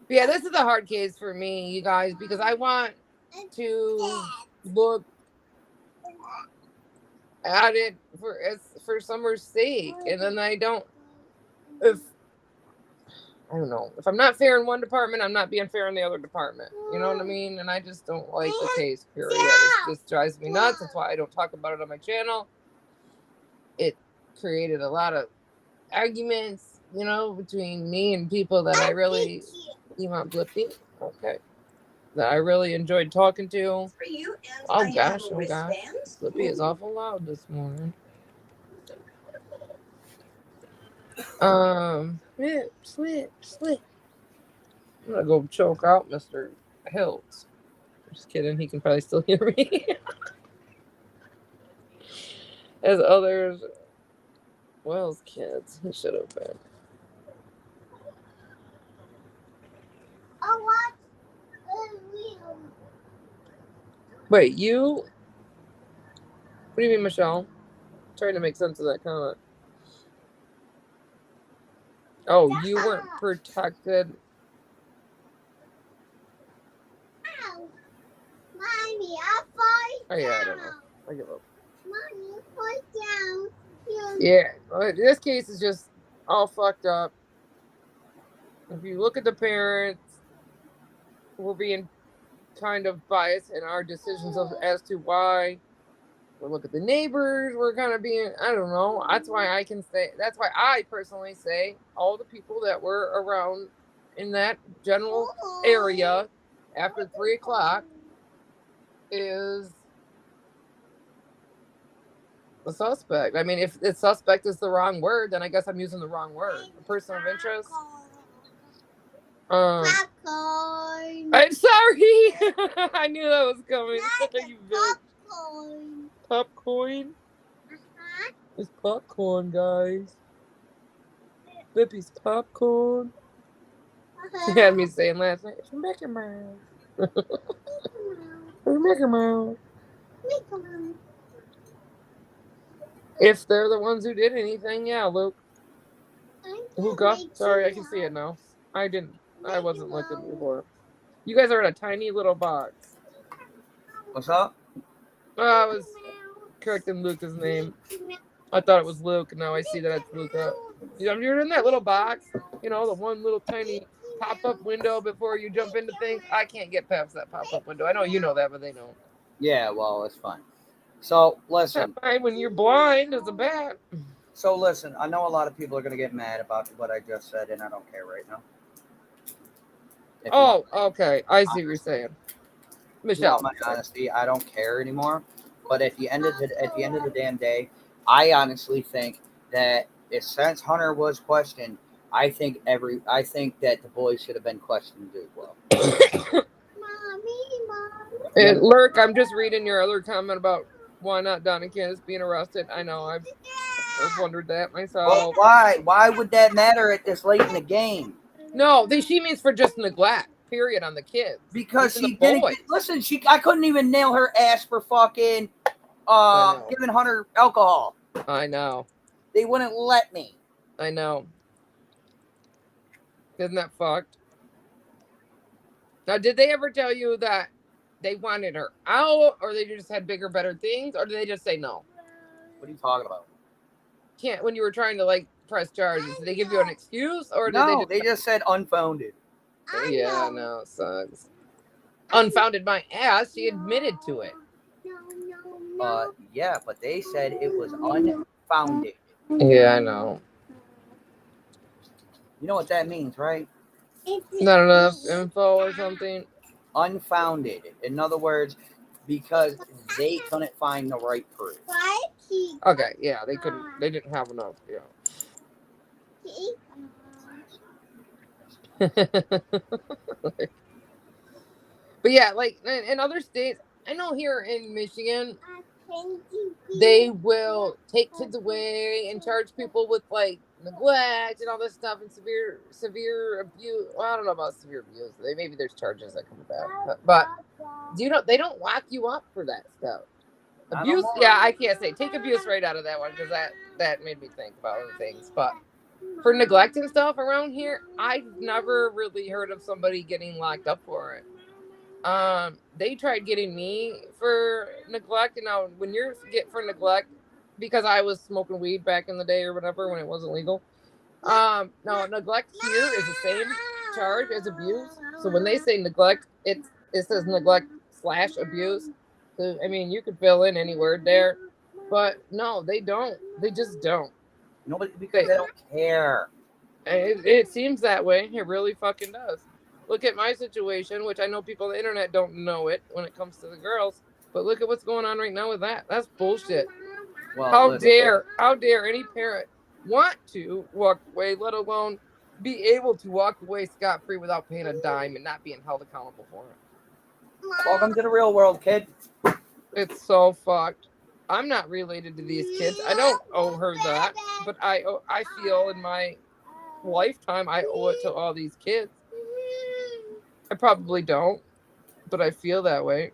But yeah, this is a hard case for me, you guys, because I want to look at it for Summer's sake, and then I don't know. If I'm not fair in one department, I'm not being fair in the other department. You know what I mean? And I just don't like the case, period. It just drives me nuts. That's why I don't talk about it on my channel. It created a lot of arguments, between me and people that I really... You want Blippy? Okay. that I really enjoyed talking to. For you, and Oh I have gosh, a oh gosh. wristband. Slippy is awful loud this morning. Slip. I'm gonna go choke out Mr. Hills. Just kidding, he can probably still hear me. As others, Wells kids, he should have been. Oh, what? Real. Wait, you? What do you mean, Michelle? Trying to make sense of that comment. Oh, you weren't protected. Ow. Mommy, I fall Oh, yeah, I down. don't know. I give up. Mommy, I fall down. Yeah, well, this case is just all fucked up. If you look at the parents, we're being kind of biased in our decisions as to why. We look at the neighbors, we're kind of being, I don't know. That's why I personally say all the people that were around in that general area after 3 o'clock is a suspect. I mean, if the suspect is the wrong word, then I guess I'm using the wrong word. A person of interest. Popcorn. I'm sorry. I knew that was coming. You bitch. Popcorn. Popcorn? Uh-huh. It's popcorn, guys. Bippy's popcorn. She had me saying last night, it's Mickey Mouse. It's Mickey Mouse. If they're the ones who did anything, yeah, Luke. Hookah. Sorry, I can see it now. I wasn't looking before. You guys are in a tiny little box. What's up? I was correcting Luca's name. I thought it was Luke, and now I see that it's Luca. You're in that little box, the one little tiny pop-up window before you jump into things. I can't get past that pop-up window. I know you know that, but they don't. Yeah, well, it's fine. So, listen. When you're blind as a bat. So, listen, I know a lot of people are going to get mad about what I just said, and I don't care right now. Okay. I see what you're saying. Michelle. My honesty, I don't care anymore. But at the end of the damn day, I honestly think that since Hunter was questioned, I think that the boys should have been questioned as well. And Lurk, I'm just reading your other comment about why not Donna Candace being arrested. I know, I've wondered that myself. Well, why? Why would that matter at this late in the game? No, she means for just neglect. Period on the kids. Because she didn't. Listen, I couldn't even nail her ass for fucking giving Hunter alcohol. I know. They wouldn't let me. I know. Isn't that fucked? Now, did they ever tell you that they wanted her out, or they just had bigger, better things, or did they just say no? What are you talking about? When you were trying to press charges, did they give you an excuse, or did they just said unfounded? Yeah, no, it sucks. Unfounded my ass. She admitted to it. Yeah, but they said it was unfounded. Yeah, I know. You know what that means, right? Not enough info or something. Unfounded. In other words, because they couldn't find the right proof. Okay, yeah, they couldn't. They didn't have enough. Yeah. But yeah, in other states, I know here in Michigan, they will take kids away and charge people with neglect and all this stuff and severe abuse. Well, I don't know about severe abuse. Maybe there's charges that come with that, but they don't lock you up for that stuff. Abuse, yeah, I can't say. Take abuse right out of that one because that made me think about other things. But for neglect and stuff around here, I've never really heard of somebody getting locked up for it. They tried getting me for neglect, and now when you're for neglect, because I was smoking weed back in the day or whatever when it wasn't legal. No, neglect here is the same charge as abuse. So when they say neglect, it says neglect / abuse. So, I mean, you could fill in any word there, but no, they don't. They just don't. Nobody, because they don't care. It seems that way. It really fucking does. Look at my situation, which I know people on the internet don't know it when it comes to the girls. But look at what's going on right now with that. That's bullshit. Well, How listen, dare any parent want to walk away, let alone be able to walk away scot-free without paying a dime and not being held accountable for it. welcome to the real world, kid. It's so fucked. I'm not related to these kids. I don't owe her that, but I feel in my lifetime I owe it to all these kids. I probably don't, but I feel that way.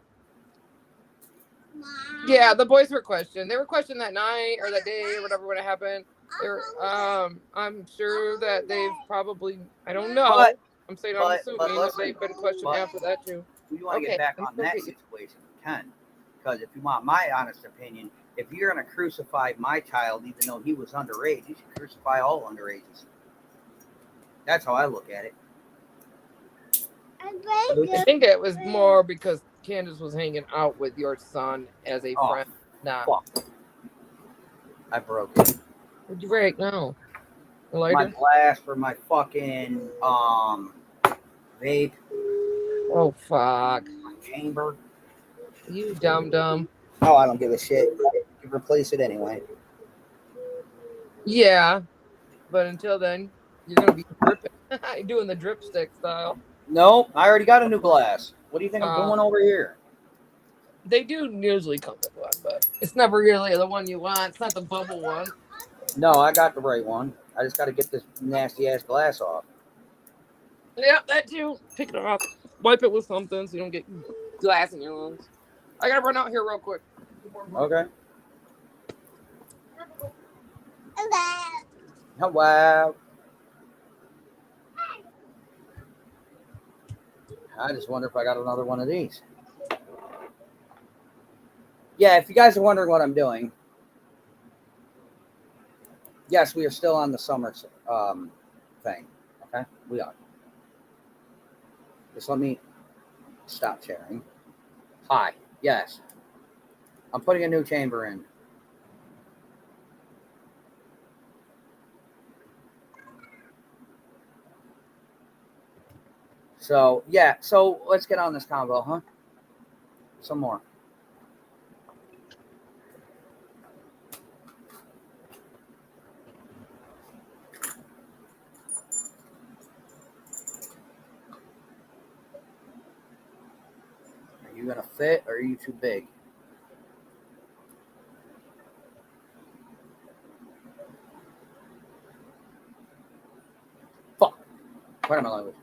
Yeah, the boys were questioned. They were questioned that night or that day or whatever when it happened. They're I'm sure that they've probably, I don't know. But I'm saying I'm but assuming that listen, they've been questioned but after that too. if you want to Okay, get back I'm on still that getting- situation, you can. Because if you want my honest opinion, if you're going to crucify my child, even though he was underage, you should crucify all underages. That's how I look at it. I think it was more because Candace was hanging out with your son as a Oh, friend. Nah. fuck. I broke it. What'd you break? No. A My lighter? glass for my fucking vape, Oh, fuck. my chamber. You dumb. Oh, I don't give a shit. You replace it anyway. Yeah, but until then, you're going to be dripping. You're doing the drip stick style. No, I already got a new glass. What do you think I'm Uh, doing over here? They do usually come with one, but it's never really the one you want. It's not the bubble one. No, I got the right one. I just got to get this nasty ass glass off. Yeah, that too. Pick it off. Wipe it with something so you don't get glass in your lungs. I gotta run out here real quick. Okay. Oh, wow. I just wonder if I got another one of these. Yeah, if you guys are wondering what I'm doing, yes, we are still on the summer thing. Okay, we are. Just let me stop sharing. Hi. Yes, I'm putting a new chamber in. So yeah, so let's get on this convo, huh? Some more. Are you gonna fit or are you too big? Fuck. What am I language?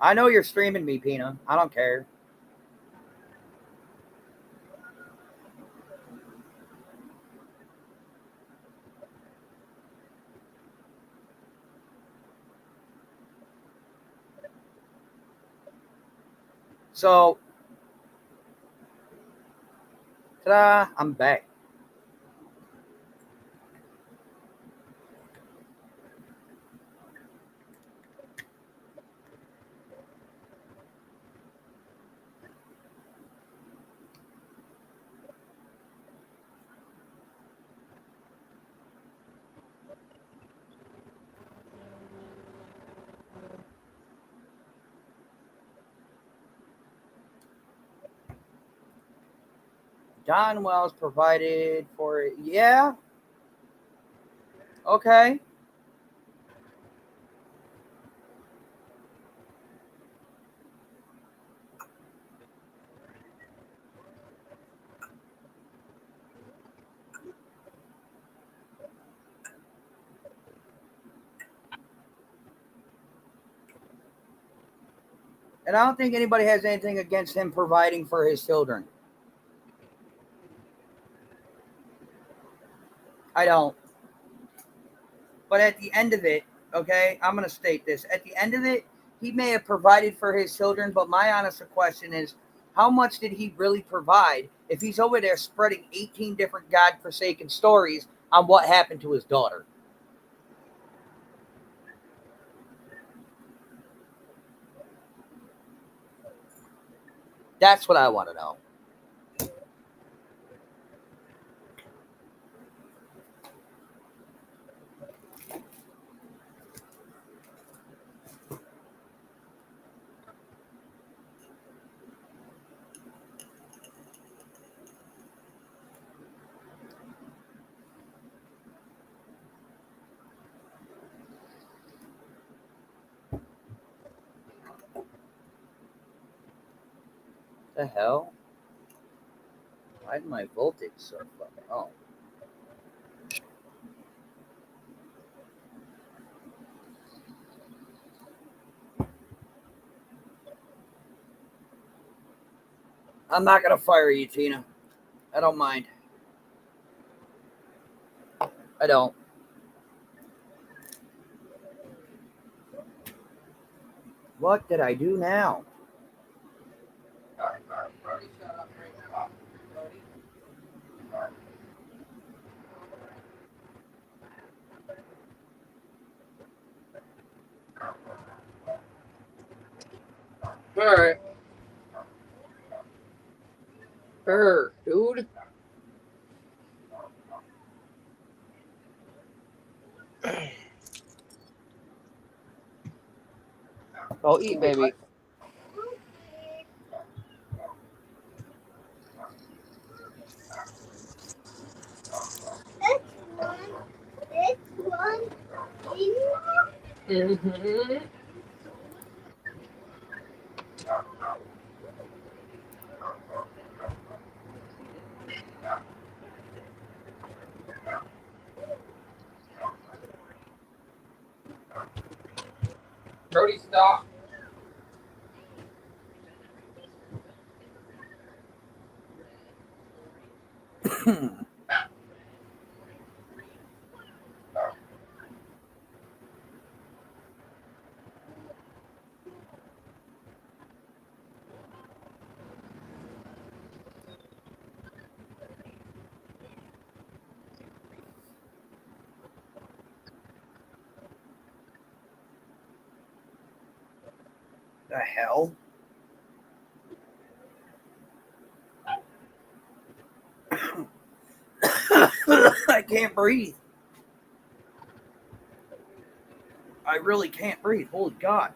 I know you're streaming me, Pina. I don't care. So, ta-da, I'm back. Don Wells provided for it. Yeah. Okay. And I don't think anybody has anything against him providing for his children. I don't. But at the end of it, okay, I'm going to state this. At the end of it, he may have provided for his children, but my honest question is, how much did he really provide if he's over there spreading 18 different godforsaken stories on what happened to his daughter? That's what I want to know. The hell? Why did my voltage so fucking? Oh. I'm not gonna fire you, Tina. I don't mind. I don't. What did I do now? All right. Dude. Go eat, baby. It's one. It's one. Mm-hmm. Brody, stop. The hell? I can't breathe. I really can't breathe. Holy God.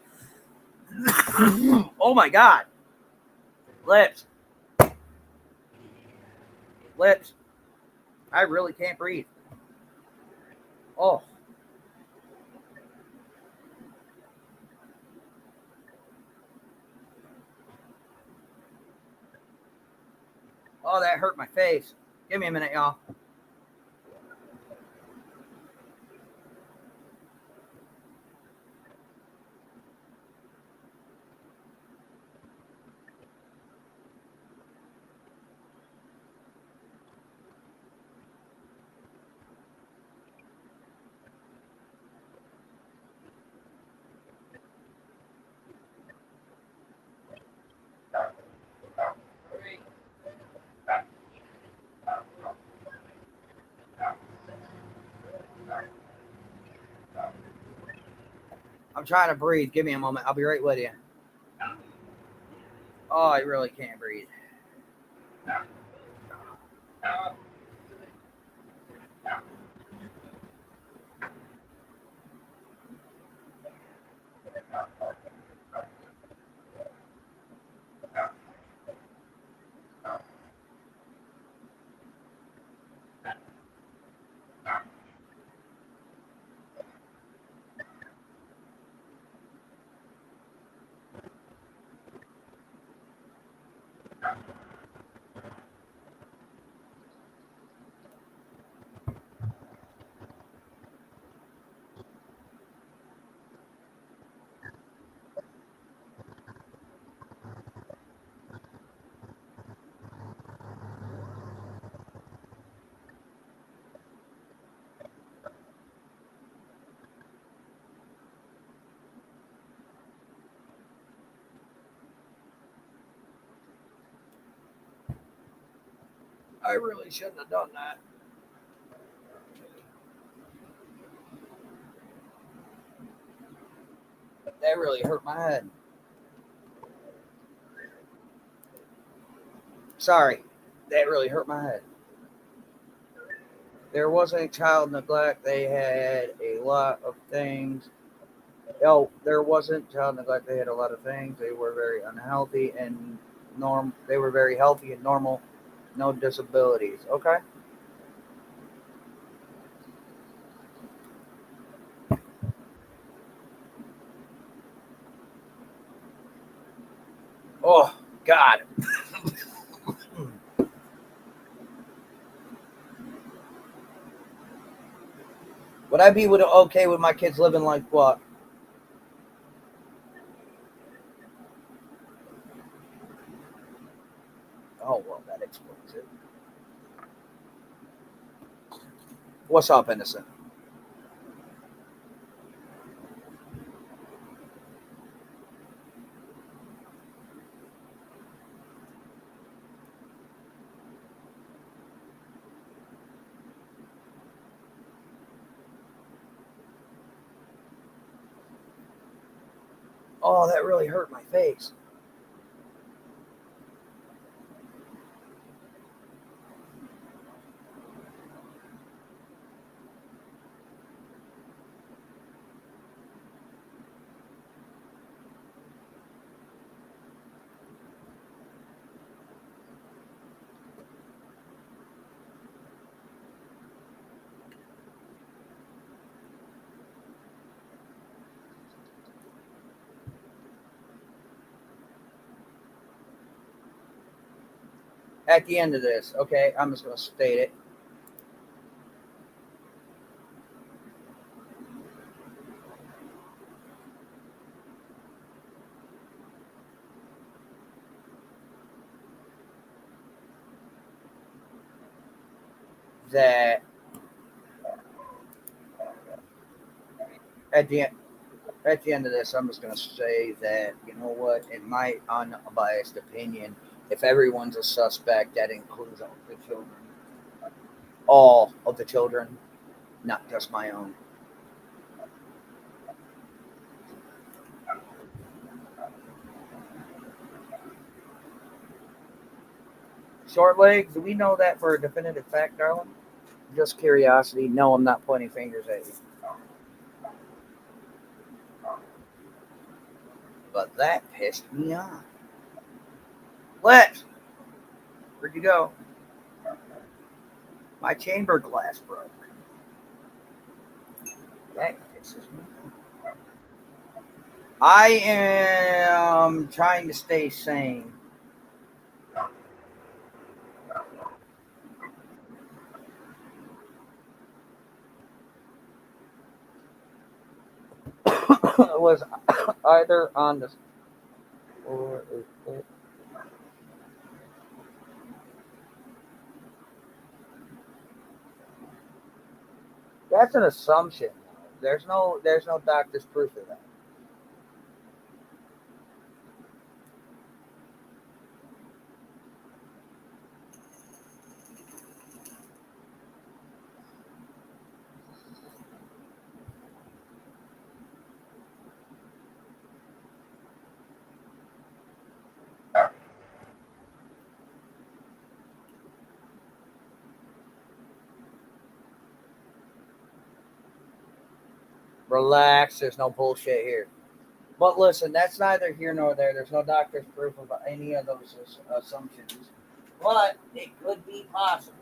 Oh my God. Lips. Lips. I really can't breathe. Oh. Oh, that hurt my face. Give me a minute, y'all. I'm trying to breathe. Give me a moment. I'll be right with you. Oh, I really can't breathe. I really shouldn't have done that. That really hurt my head. Sorry. That really hurt my head. There wasn't child neglect. They had a lot of things. Oh, there wasn't child neglect. They had a lot of things. They were very unhealthy and They were very healthy and normal. No disabilities. Okay. Oh God. Would I be okay with my kids living like what? Oh, well, that explains it. What's up, innocent? Oh, that really hurt my face. At the end of this, okay, I'm just going to state it. That at the end, at the end of this, I'm just going to say that, you know what, in my unbiased opinion, if everyone's a suspect, that includes all of the children, not just my own. Short legs, do we know that for a definitive fact, darling? Just curiosity. No, I'm not pointing fingers at you. But that pissed me off. Lex, where'd you go? My chamber glass broke. That pisses me off. I am trying to stay sane. It was either on the or that's an assumption. There's no doctor's proof of that. Relax, there's no bullshit here. But listen, that's neither here nor there. There's no doctor's proof of any of those assumptions. But it could be possible.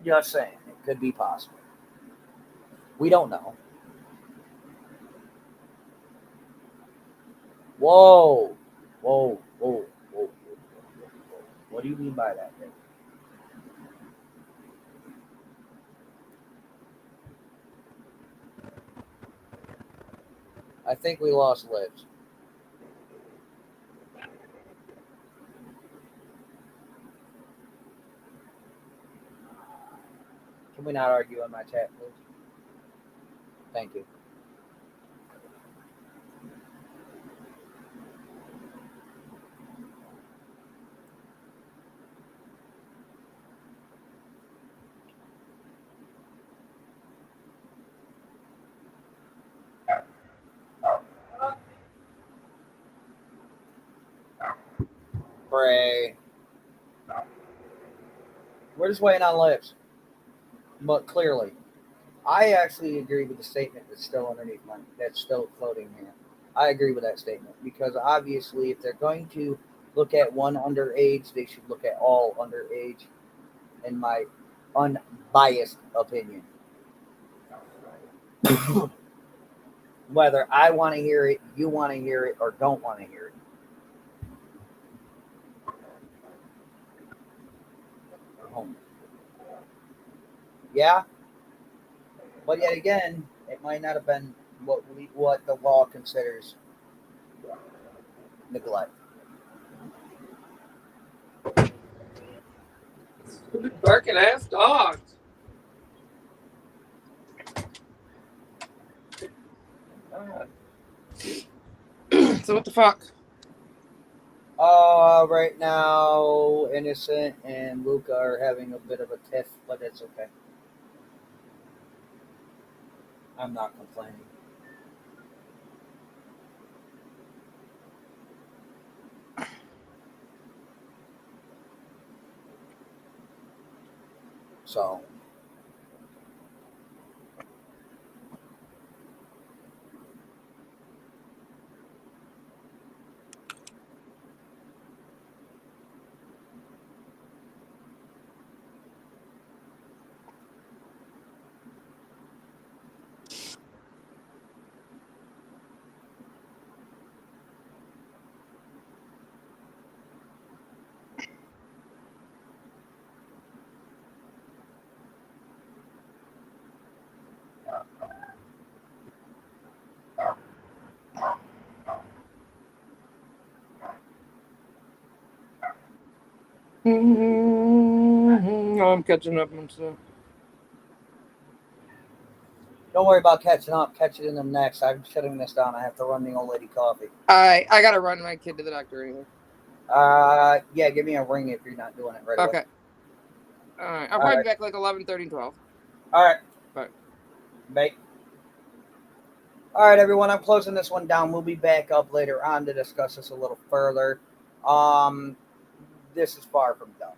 Just saying, it could be possible. We don't know. Whoa, whoa, whoa, whoa, whoa. What do you mean by that? Nick? I think we lost Liz. Can we not argue on my chat, please? Thank you. Pray. We're just waiting on Liz. But clearly, I actually agree with the statement that's still underneath that's still floating here. I agree with that statement because obviously, if they're going to look at one underage, they should look at all underage, in my unbiased opinion. Whether I want to hear it, you want to hear it, or don't want to hear it. Yeah, But yet again, it might not have been what the law considers neglect. Stupid barking ass dogs. God. So what the fuck? Right now, Innocent and Luca are having a bit of a tiff, but it's okay. I'm not complaining. So, Oh, I'm catching up on stuff. don't worry about catching up. Catch it in the next. I'm shutting this down. I have to run the old lady coffee. I gotta run my kid to the doctor anyway. Yeah, give me a ring if you're not doing it right away. Okay. All right. I'll All probably right. be back like 11:30 and 12. All right. Bye. Bye. All right, everyone. I'm closing this one down. We'll be back up later on to discuss this a little further. This is far from done.